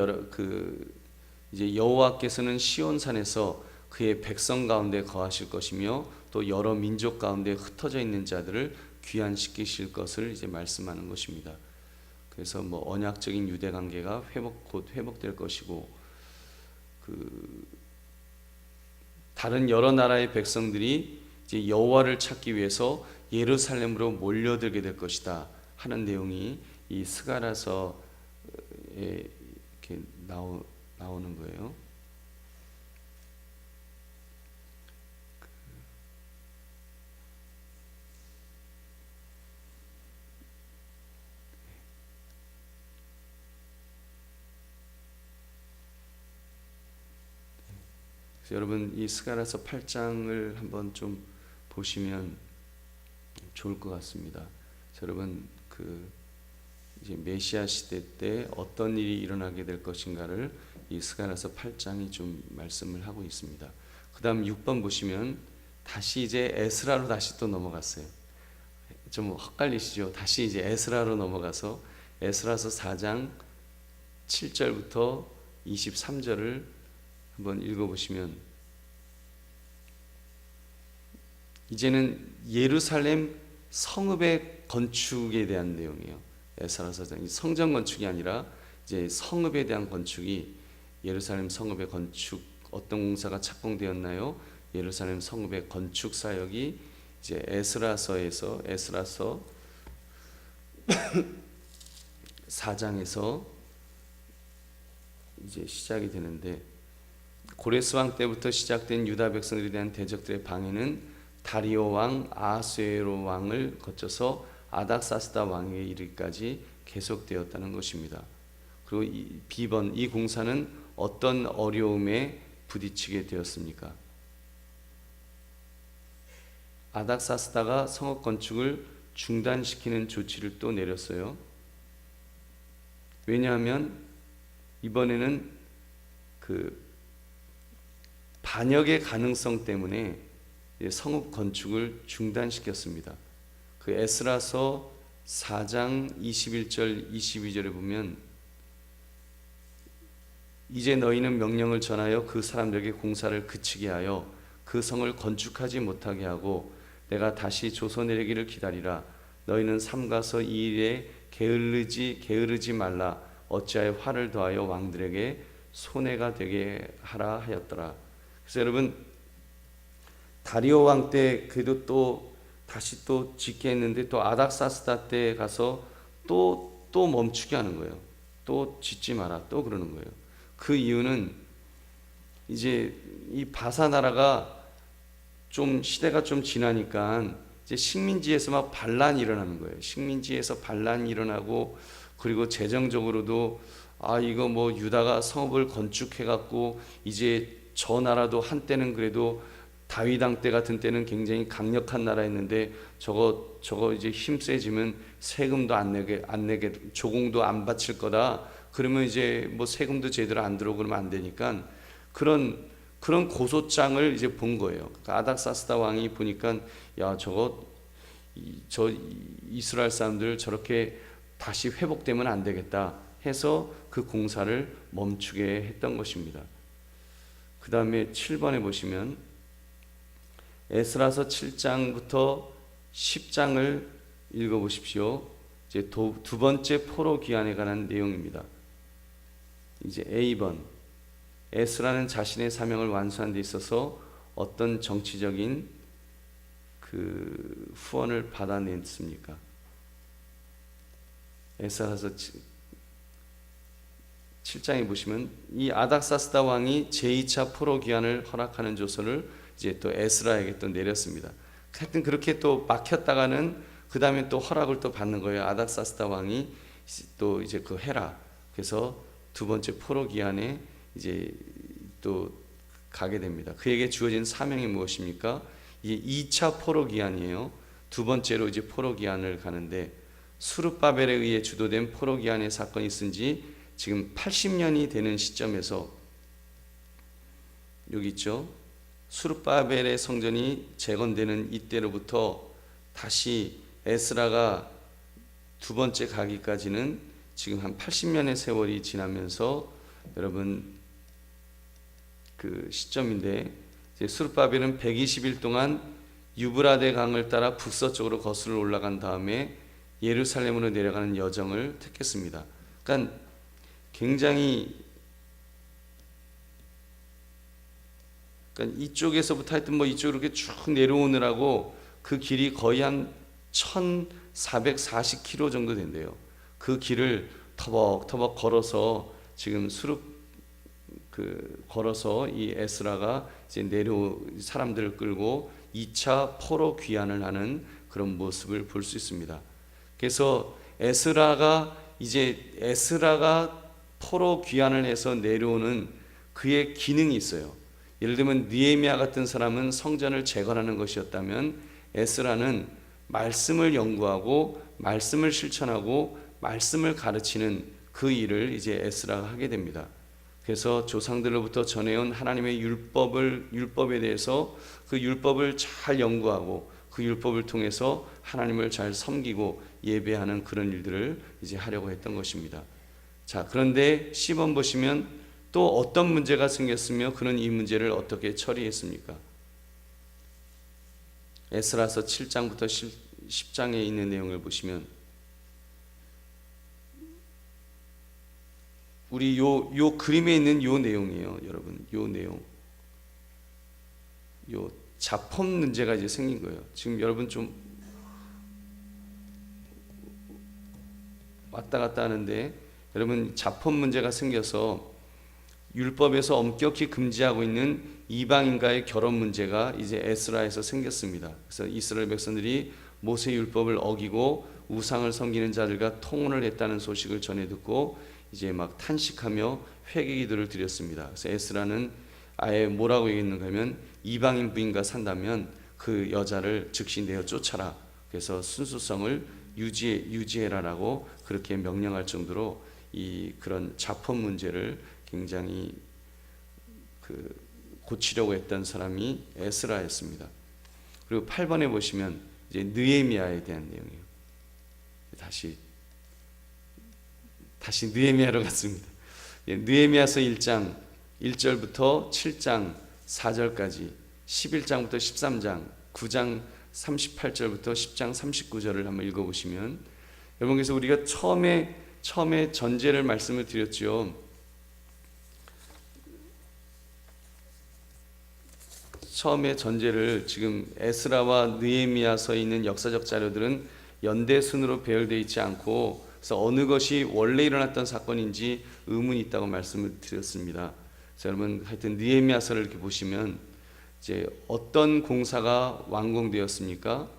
이제 여호와께서는 시온산에서 그의 백성 가운데 거하실 것이며 또 여러 민족 가운데 흩어져 있는 자들을 귀환시키실 것을 이제 말씀하는 것입니다. 그래서 뭐 언약적인 유대 관계가 곧 회복될 것이고, 다른 여러 나라의 백성들이 이제 여호와를 찾기 위해서 예루살렘으로 몰려들게 될 것이다 하는 내용이 이 스가랴서에 이렇게 나오는 거예요. 그래서 여러분 이 스가랴서 8장을 한번 좀 보시면 좋을 것 같습니다. 여러분 이제 메시아 시대 때 어떤 일이 일어나게 될 것인가를 이 스가랴서 8장이 좀 말씀을 하고 있습니다. 그다음 6번 보시면 다시 이제 에스라로 다시 또 넘어갔어요. 좀 헷갈리시죠? 다시 이제 에스라로 넘어가서 에스라서 4장 7절부터 23절을 한번 읽어보시면 이제는 예루살렘 성읍의 건축에 대한 내용이에요. 에스라서 4장 성전 건축이 아니라 이제 성읍에 대한 건축이 예루살렘 성읍의 건축 어떤 공사가 착공되었나요? 예루살렘 성읍의 건축 사역이 이제 에스라서 4장에서 이제 시작이 되는데 고레스 왕 때부터 시작된 유다 백성들에 대한 대적들의 방해는 다리오 왕, 아하수에로 왕을 거쳐서 아닥사스다 왕에게 이르기까지 계속되었다는 것입니다. 그리고 비번 이 공사는 어떤 어려움에 부딪히게 되었습니까? 아닥사스다가 성읍 건축을 중단시키는 조치를 또 내렸어요. 왜냐하면 이번에는 반역의 가능성 때문에 성읍 건축을 중단시켰습니다. 에스라서 4장 21절 22절에 보면 이제 너희는 명령을 전하여 그 사람들에게 공사를 그치게 하여 그 성을 건축하지 못하게 하고 내가 다시 조서내리기를 기다리라. 너희는 삼가서 이 일에 게으르지 말라. 어찌하여 화를 더하여 왕들에게 손해가 되게 하라 하였더라. 그래서 여러분 다리오 왕 때 그래도 또 다시 또 짓게 했는데 또 아닥사스다 때 가서 또 멈추게 하는 거예요. 또 짓지 마라 또 그러는 거예요. 그 이유는 이제 이 바사 나라가 좀 시대가 좀 지나니까 이제 식민지에서 막 반란이 일어나는 거예요. 식민지에서 반란이 일어나고 그리고 재정적으로도 이거 뭐 유다가 성읍을 건축해 갖고 이제 저 나라도 한때는 그래도 다윗 왕 때 같은 때는 굉장히 강력한 나라였는데 저거 이제 힘 세지면 세금도 안 내게 조공도 안 바칠 거다. 그러면 이제 뭐 세금도 제대로 안 들어오고 그러면 안 되니까 그런 고소장을 이제 본 거예요. 그러니까 아닥사스다 왕이 보니까 야 저 이스라엘 사람들 저렇게 다시 회복되면 안 되겠다 해서 그 공사를 멈추게 했던 것입니다. 그 다음에 7번에 보시면 에스라서 7장부터 10장을 읽어보십시오. 이제 두 번째 포로 귀환에 관한 내용입니다. 이제 A번 에스라는 자신의 사명을 완수한 데 있어서 어떤 정치적인 후원을 받아냈습니까? 에스라서 7장에 보시면 이 아닥사스다 왕이 제2차 포로 귀환을 허락하는 조서를 이제 또 에스라에게 또 내렸습니다. 하여튼 그렇게 또 막혔다가는 그 다음에 또 허락을 또 받는 거예요. 아닥사스다 왕이 또 이제 해라. 그래서 두 번째 포로 귀환에 이제 또 가게 됩니다. 그에게 주어진 사명이 무엇입니까? 이게 2차 포로 귀환이에요. 두 번째로 이제 포로 귀환을 가는데 수르바벨에 의해 주도된 포로 귀환의 사건이 있은 지 지금 80년이 되는 시점에서 여기 있죠. 수르바벨의 성전이 재건되는 이때로부터 다시 에스라가 두 번째 가기까지는 지금 한 80년의 세월이 지나면서 여러분 시점인데 수르바벨은 120일 동안 유브라데 강을 따라 북서쪽으로 거슬러 올라간 다음에 예루살렘으로 내려가는 여정을 택했습니다. 그러니까 이쪽에서부터 하여튼 뭐 이쪽으로 이렇게 쭉 내려오느라고 그 길이 거의 한 1440km 정도 된대요. 그 길을 터벅터벅 걸어서 지금 걸어서 이 에스라가 이제 사람들을 끌고 2차 포로 귀환을 하는 그런 모습을 볼 수 있습니다. 그래서 에스라가 포로 귀환을 해서 내려오는 그의 기능이 있어요. 예를 들면 느헤미야 같은 사람은 성전을 재건하는 것이었다면 에스라는 말씀을 연구하고 말씀을 실천하고 말씀을 가르치는 그 일을 이제 에스라가 하게 됩니다. 그래서 조상들로부터 전해온 하나님의 율법에 대해서 그 율법을 잘 연구하고 그 율법을 통해서 하나님을 잘 섬기고 예배하는 그런 일들을 이제 하려고 했던 것입니다. 자, 그런데 시번 보시면 또 어떤 문제가 생겼으며 그는 이 문제를 어떻게 처리했습니까? 에스라서 7장부터 10장에 있는 내용을 보시면 우리 요 그림에 있는 요 내용이에요, 여러분. 요 내용. 요 자폰 문제가 이제 생긴 거예요. 지금 여러분 좀 왔다 갔다 하는데 여러분 자폰 문제가 생겨서 율법에서 엄격히 금지하고 있는 이방인과의 결혼 문제가 이제 에스라에서 생겼습니다. 그래서 이스라엘 백성들이 모세 율법을 어기고 우상을 섬기는 자들과 통혼을 했다는 소식을 전해 듣고 이제 막 탄식하며 회개 기도를 드렸습니다. 그래서 에스라는 아예 뭐라고 얘기했는가 하면 이방인 부인과 산다면 그 여자를 즉시 내어 쫓아라. 그래서 순수성을 유지해라라고 그렇게 명령할 정도로 이 그런 자폰 문제를 굉장히 고치려고 했던 사람이 에스라였습니다. 그리고 8번에 보시면 이제 느헤미야에 대한 내용이에요. 다시 느헤미야로 갔습니다. 느헤미야서 1장 1절부터 7장 4절까지 11장부터 13장 9장 38절부터 10장 39절을 한번 읽어보시면 여러분, 그래서 우리가 처음에 전제를 말씀을 드렸죠. 처음에 전제를 지금 에스라와 느헤미야서에 있는 역사적 자료들은 연대순으로 배열되어 있지 않고 그래서 어느 것이 원래 일어났던 사건인지 의문이 있다고 말씀을 드렸습니다. 그래서 여러분 하여튼 느헤미야서를 이렇게 보시면 이제 어떤 공사가 완공되었습니까?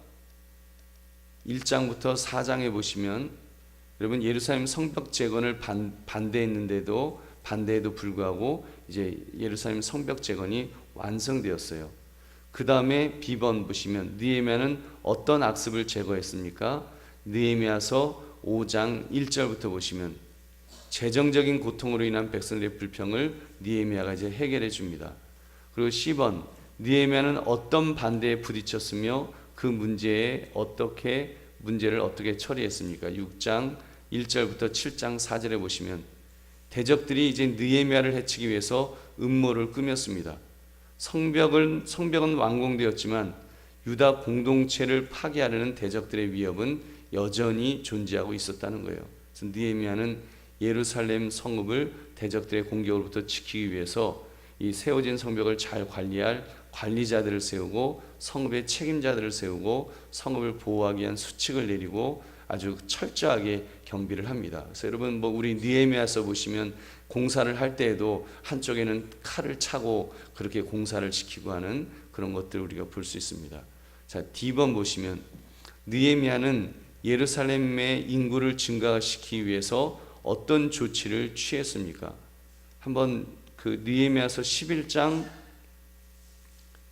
1장부터 4장에 보시면 여러분 예루살렘 성벽 재건을 반대해도 불구하고 이제 예루살렘 성벽 재건이 완성되었어요. 그 다음에 비번 보시면 느헤미야는 어떤 악습을 제거했습니까? 느헤미야서 5장 1절부터 보시면 재정적인 고통으로 인한 백성들의 불평을 느헤미야가 이제 해결해 줍니다. 그리고 10번 느헤미야는 어떤 반대에 부딪혔으며 그 문제를 어떻게 처리했습니까? 6장 1절부터 7장 4절에 보시면 대적들이 이제 느헤미야를 해치기 위해서 음모를 꾸몄습니다. 성벽은 완공되었지만 유다 공동체를 파괴하려는 대적들의 위협은 여전히 존재하고 있었다는 거예요. 그래서 느헤미야는 예루살렘 성읍을 대적들의 공격으로부터 지키기 위해서 이 세워진 성벽을 잘 관리할 관리자들을 세우고 성읍의 책임자들을 세우고 성읍을 보호하기 위한 수칙을 내리고 아주 철저하게 경비를 합니다. 그래서 여러분 우리 느헤미야서 보시면 공사를 할 때에도 한쪽에는 칼을 차고 그렇게 공사를 지키고 하는 그런 것들을 우리가 볼 수 있습니다. 자, D번 보시면 느헤미야는 예루살렘의 인구를 증가시키기 위해서 어떤 조치를 취했습니까? 한번 그 느헤미야서 11장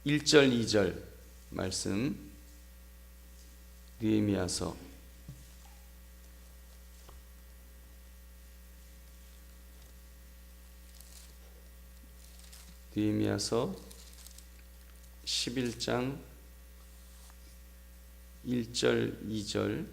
1절 2절 말씀 느헤미야서 11장 1절 2절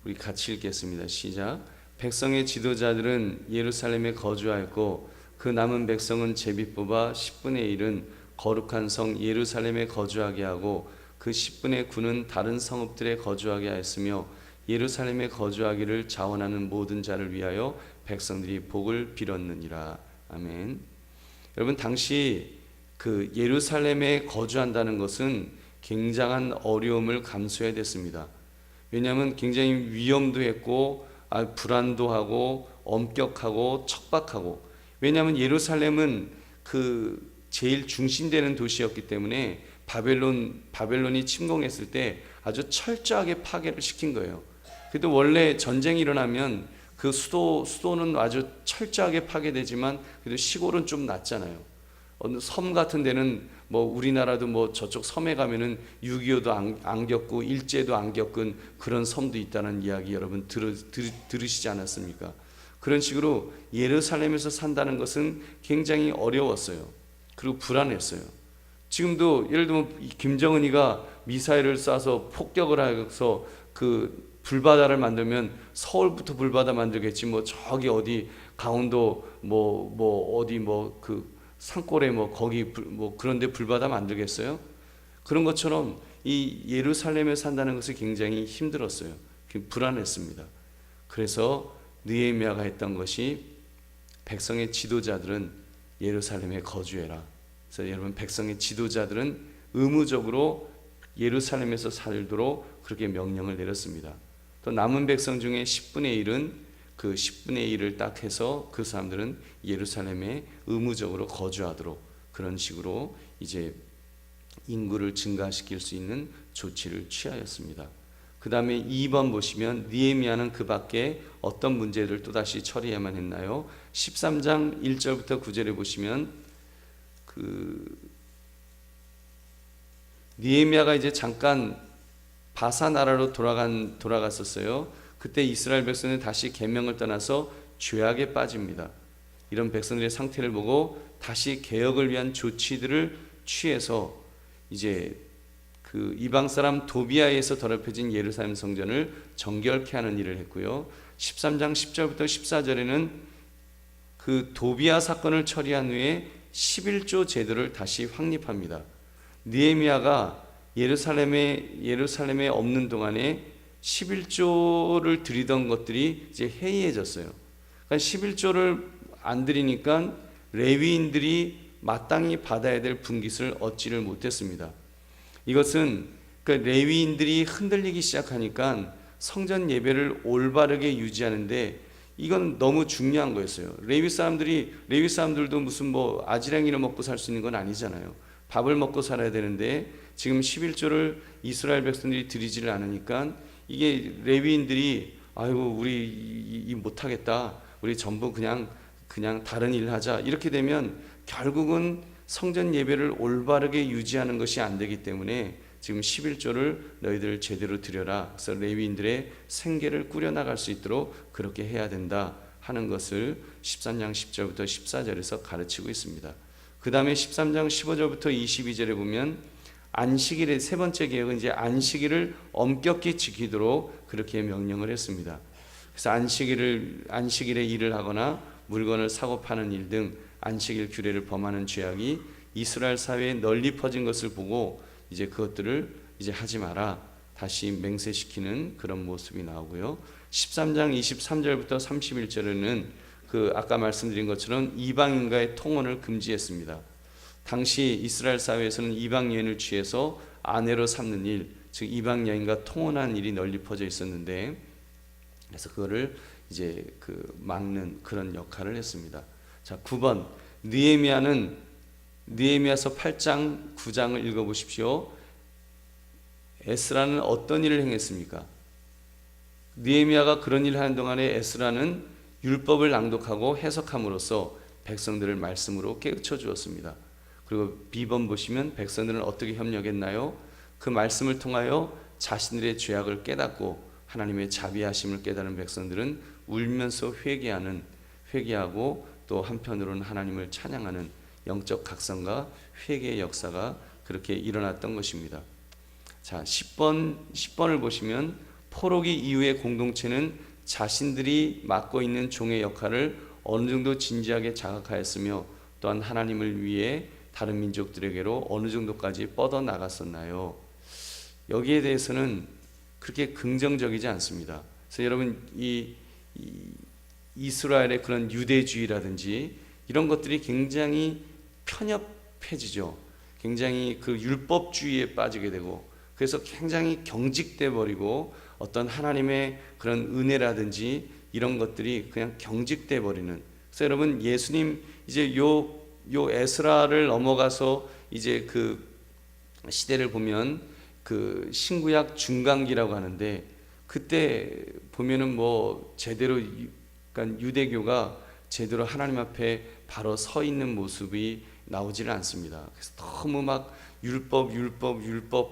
우리 같이 읽겠습니다. 시작. 백성의 지도자들은 예루살렘에 거주하였고 그 남은 백성은 제비 뽑아 10분의 1은 거룩한 성 예루살렘에 거주하게 하고 그 10분의 9는 다른 성읍들에 거주하게 하였으며 예루살렘에 거주하기를 자원하는 모든 자를 위하여 백성들이 복을 빌었느니라. 아멘. 여러분 당시 그 예루살렘에 거주한다는 것은 굉장한 어려움을 감수해야 됐습니다. 왜냐하면 굉장히 위험도 했고 불안도 하고 엄격하고 척박하고, 왜냐하면 예루살렘은 그 제일 중심되는 도시였기 때문에 바벨론이 침공했을 때 아주 철저하게 파괴를 시킨 거예요. 그래도 원래 전쟁이 일어나면 그 수도는 아주 철저하게 파괴되지만 그래도 시골은 좀 낫잖아요. 어느 섬 같은 데는 뭐 우리나라도 뭐 저쪽 섬에 가면은 6.25도 안 겪고 일제도 안 겪은 그런 섬도 있다는 이야기 여러분 들으시지 않았습니까? 그런 식으로 예루살렘에서 산다는 것은 굉장히 어려웠어요. 그리고 불안했어요. 지금도 예를 들면 김정은이가 미사일을 쏴서 폭격을 해서 그 불바다를 만들면 서울부터 불바다 만들겠지 뭐 저기 어디 강원도 뭐 어디 뭐 그 산골에 뭐 거기 뭐 그런데 불바다 만들겠어요? 그런 것처럼 이 예루살렘에 산다는 것이 굉장히 힘들었어요. 불안했습니다. 그래서 느헤미야가 했던 것이 백성의 지도자들은 예루살렘에 거주해라. 그래서 여러분 백성의 지도자들은 의무적으로 예루살렘에서 살도록 그렇게 명령을 내렸습니다. 또 남은 백성 중에 10분의 1은 그 10분의 1을 딱 해서 그 사람들은 예루살렘에 의무적으로 거주하도록 그런 식으로 이제 인구를 증가시킬 수 있는 조치를 취하였습니다. 그 다음에 2번 보시면 느헤미야는 그 밖에 어떤 문제를 또다시 처리해야만 했나요? 13장 1절부터 9절에 보시면 그 느헤미야가 이제 잠깐 바사 나라로 돌아갔었어요. 그때 이스라엘 백성은 다시 계명을 떠나서 죄악에 빠집니다. 이런 백성들의 상태를 보고 다시 개혁을 위한 조치들을 취해서 이제 그 이방 사람 도비아에서 더럽혀진 예루살렘 성전을 정결케 하는 일을 했고요. 13장 10절부터 14절에는 그 도비아 사건을 처리한 후에 11조 제도를 다시 확립합니다. 느헤미야가 예루살렘에 없는 동안에 11조를 드리던 것들이 이제 해이해졌어요. 그러니까 11조를 안 드리니까 레위인들이 마땅히 받아야 될 분깃을 얻지를 못했습니다. 이것은 그 레위인들이 흔들리기 시작하니까 성전 예배를 올바르게 유지하는데 이건 너무 중요한 거였어요. 레위 사람들도 무슨 뭐 아지랑이를 먹고 살 수 있는 건 아니잖아요. 밥을 먹고 살아야 되는데 지금 11조를 이스라엘 백성들이 드리지를 않으니까 이게 레위인들이 아이고 우리 못하겠다. 우리 전부 그냥 다른 일 하자. 이렇게 되면 결국은 성전 예배를 올바르게 유지하는 것이 안 되기 때문에 지금 11조를 너희들 제대로 드려라. 그래서 레위인들의 생계를 꾸려나갈 수 있도록 그렇게 해야 된다 하는 것을 13장 10절부터 14절에서 가르치고 있습니다. 그 다음에 13장 15절부터 22절에 보면 안식일의 세 번째 계획은 이제 안식일을 엄격히 지키도록 그렇게 명령을 했습니다. 그래서 안식일에 일을 하거나 물건을 사고 파는 일 등 안식일 규례를 범하는 죄악이 이스라엘 사회에 널리 퍼진 것을 보고 이제 그것들을 이제 하지 마라 다시 맹세시키는 그런 모습이 나오고요. 13장 23절부터 31절에는 그 아까 말씀드린 것처럼 이방인과의 통혼을 금지했습니다. 당시 이스라엘 사회에서는 이방 여인을 취해서 아내로 삼는 일, 즉 이방 여인과 통혼한 일이 널리 퍼져 있었는데, 그래서 그거를 이제 그 막는 그런 역할을 했습니다. 자, 9번 느헤미야서 8장 9장을 읽어보십시오. 에스라는 어떤 일을 행했습니까? 느헤미야가 그런 일을 하는 동안에 에스라는 율법을 낭독하고 해석함으로써 백성들을 말씀으로 깨우쳐 주었습니다. 그리고 B번 보시면 백성들은 어떻게 협력했나요? 그 말씀을 통하여 자신들의 죄악을 깨닫고 하나님의 자비하심을 깨달은 백성들은 울면서 회개하고 또 한편으로는 하나님을 찬양하는 영적 각성과 회개의 역사가 그렇게 일어났던 것입니다. 자, 10번을 보시면 포로기 이후의 공동체는 자신들이 맡고 있는 종의 역할을 어느 정도 진지하게 자각하였으며 또한 하나님을 위해 다른 민족들에게로 어느 정도까지 뻗어 나갔었나요? 여기에 대해서는 그렇게 긍정적이지 않습니다. 그래서 여러분 이 이스라엘의 그런 유대주의라든지 이런 것들이 굉장히 편협해지죠. 굉장히 그 율법주의에 빠지게 되고 그래서 굉장히 경직돼 버리고 어떤 하나님의 그런 은혜라든지 이런 것들이 그냥 경직돼 버리는. 그래서 여러분 예수님 이제 요 에스라를 넘어가서 이제 그 시대를 보면 그 신구약 중간기라고 하는데 그때 보면은 뭐 제대로 그러니까 유대교가 제대로 하나님 앞에 바로 서 있는 모습이 나오지는 않습니다. 그래서 너무 막 율법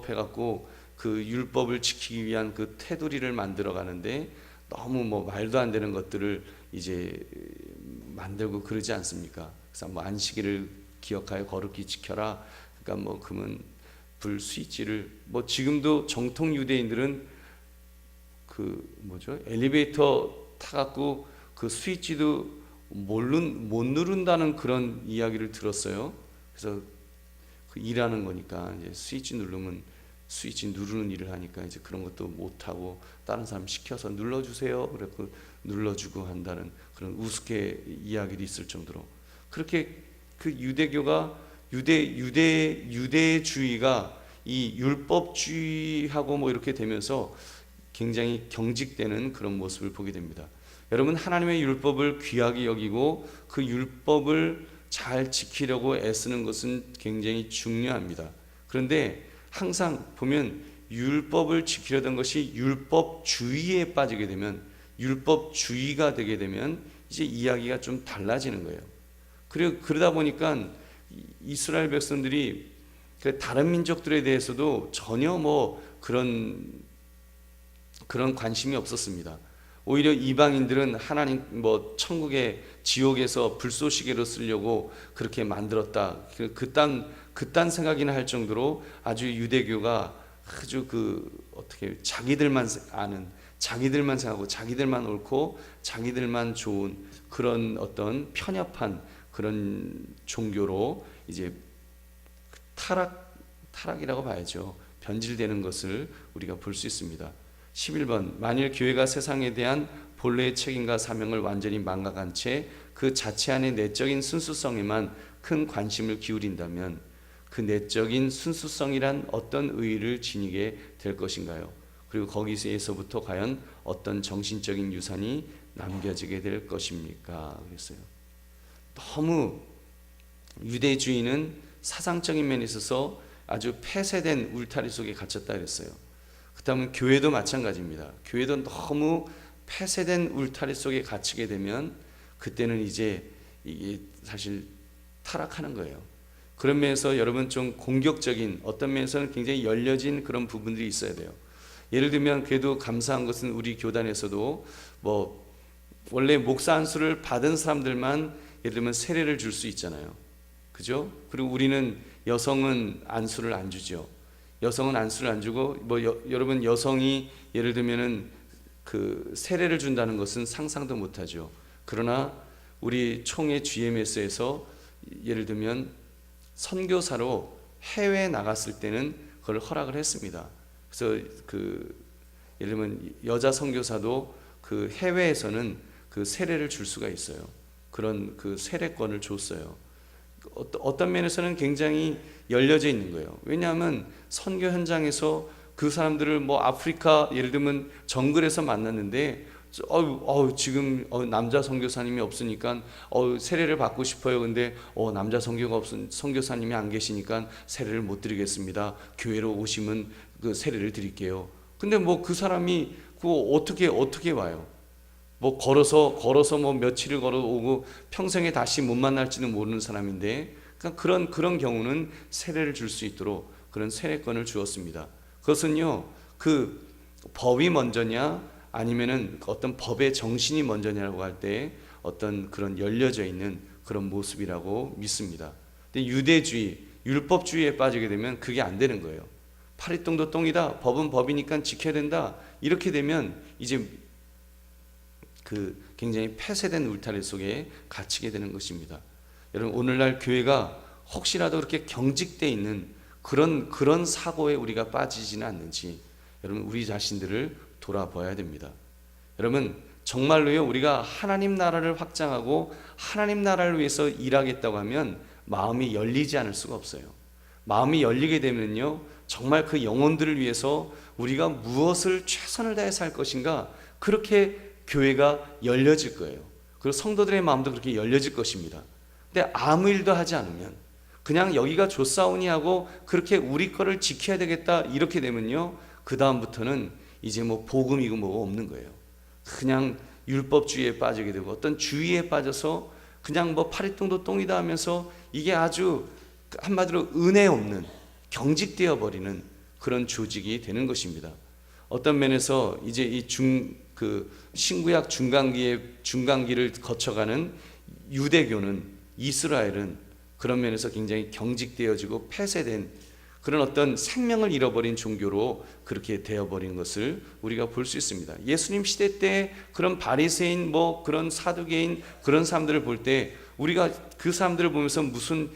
해갖고 그 율법을 지키기 위한 그 테두리를 만들어 가는데 너무 뭐 말도 안 되는 것들을 이제 만들고 그러지 않습니까? 그래서 뭐 안식일을 기억하여 거룩히 지켜라. 그러니까 뭐 금은 불 스위치를 뭐 지금도 정통 유대인들은 그 뭐죠? 엘리베이터 타갖고 그 스위치도 못 누른다는 그런 이야기를 들었어요. 그래서 그 일하는 거니까 이제 스위치 누르는 일을 하니까 이제 그런 것도 못 하고 다른 사람 시켜서 눌러주세요. 그래서 눌러주고 한다는 그런 우습게 이야기도 있을 정도로 그렇게 그 유대교가 유대주의가 이 율법주의하고 뭐 이렇게 되면서 굉장히 경직되는 그런 모습을 보게 됩니다. 여러분, 하나님의 율법을 귀하게 여기고 그 율법을 잘 지키려고 애쓰는 것은 굉장히 중요합니다. 그런데 항상 보면 율법을 지키려던 것이 율법주의에 빠지게 되면, 율법주의가 되게 되면 이제 이야기가 좀 달라지는 거예요. 그리고 그러다 보니까 이스라엘 백성들이 다른 민족들에 대해서도 전혀 뭐 그런 관심이 없었습니다. 오히려 이방인들은 하나님 뭐 천국의 지옥에서 불쏘시개로 쓰려고 그렇게 만들었다. 그딴 생각이나 할 정도로 아주 유대교가 아주 어떻게 자기들만 아는, 자기들만 생각하고 자기들만 옳고 자기들만 좋은 그런 어떤 편협한 그런 종교로 이제 타락이라고 봐야죠. 변질되는 것을 우리가 볼 수 있습니다. 11번, 만일 교회가 세상에 대한 본래의 책임과 사명을 완전히 망각한 채 그 자체 안의 내적인 순수성에만 큰 관심을 기울인다면 그 내적인 순수성이란 어떤 의의를 지니게 될 것인가요? 그리고 거기서부터 과연 어떤 정신적인 유산이 남겨지게 될 것입니까? 그랬어요. 너무 유대주의는 사상적인 면에 있어서 아주 폐쇄된 울타리 속에 갇혔다 그랬어요. 그다음에 교회도 마찬가지입니다. 교회도 너무 폐쇄된 울타리 속에 갇히게 되면 그때는 이제 이게 사실 타락하는 거예요. 그런 면에서 여러분 좀 공격적인, 어떤 면에서는 굉장히 열려진 그런 부분들이 있어야 돼요. 예를 들면 그래도 감사한 것은 우리 교단에서도 뭐 원래 목사 안수를 받은 사람들만 예를 들면 세례를 줄 수 있잖아요. 그죠? 그리고 우리는 여성은 안수를 안 주죠. 여성은 안수를 안 주고 여러분 여성이 예를 들면은 그 세례를 준다는 것은 상상도 못하죠. 그러나 우리 총회 GMS에서 예를 들면 선교사로 해외에 나갔을 때는 그걸 허락을 했습니다. 그래서 예를 들면 여자 선교사도 그 해외에서는 그 세례를 줄 수가 있어요. 그런 그 세례권을 줬어요. 어떤 면에서는 굉장히 열려져 있는 거예요. 왜냐하면 선교 현장에서 그 사람들을 뭐 아프리카 예를 들면 정글에서 만났는데 지금 남자 선교사님이 없으니까 세례를 받고 싶어요. 근데 남자 선교사님이 안 계시니까 세례를 못 드리겠습니다. 교회로 오시면 그 세례를 드릴게요. 근데 뭐 그 사람이 어떻게 와요? 뭐 걸어서 뭐 며칠을 걸어오고 평생에 다시 못 만날지는 모르는 사람인데, 그러니까 그런 경우는 세례를 줄 수 있도록 그런 세례권을 주었습니다. 그것은요, 그 법이 먼저냐 아니면은 어떤 법의 정신이 먼저냐라고 할 때 어떤 그런 열려져 있는 그런 모습이라고 믿습니다. 근데 유대주의, 율법주의에 빠지게 되면 그게 안 되는 거예요. 파리똥도 똥이다. 법은 법이니까 지켜야 된다. 이렇게 되면 이제 굉장히 폐쇄된 울타리 속에 갇히게 되는 것입니다. 여러분, 오늘날 교회가 혹시라도 그렇게 경직되어 있는 그런 사고에 우리가 빠지지는 않는지 여러분 우리 자신들을 돌아봐야 됩니다. 여러분, 정말로요, 우리가 하나님 나라를 확장하고 하나님 나라를 위해서 일하겠다고 하면 마음이 열리지 않을 수가 없어요. 마음이 열리게 되면요, 정말 그 영혼들을 위해서 우리가 무엇을 최선을 다해서 할 것인가, 그렇게 교회가 열려질 거예요. 그리고 성도들의 마음도 그렇게 열려질 것입니다. 근데 아무 일도 하지 않으면 그냥 여기가 좋사오니 하고 그렇게 우리 거를 지켜야 되겠다 이렇게 되면요, 그 다음부터는 이제 뭐 복음이고 뭐가 없는 거예요. 그냥 율법주의에 빠지게 되고 어떤 주의에 빠져서 그냥 뭐 파리똥도 똥이다 하면서 이게 아주 한마디로 은혜 없는 경직되어 버리는 그런 조직이 되는 것입니다. 어떤 면에서 이제 이 신구약 중간기를 거쳐가는 유대교는, 이스라엘은 그런 면에서 굉장히 경직되어지고 폐쇄된 그런 어떤 생명을 잃어버린 종교로 그렇게 되어버린 것을 우리가 볼 수 있습니다. 예수님 시대 때 그런 바리새인 그런 사두개인 그런 사람들을 볼 때 우리가 그 사람들을 보면서 무슨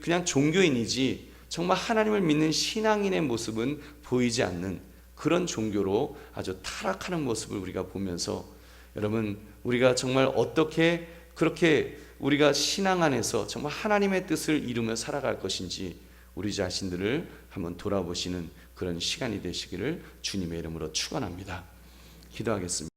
그냥 종교인이지 정말 하나님을 믿는 신앙인의 모습은 보이지 않는 그런 종교로 아주 타락하는 모습을 우리가 보면서, 여러분, 우리가 정말 어떻게 그렇게 우리가 신앙 안에서 정말 하나님의 뜻을 이루며 살아갈 것인지 우리 자신들을 한번 돌아보시는 그런 시간이 되시기를 주님의 이름으로 축원합니다. 기도하겠습니다.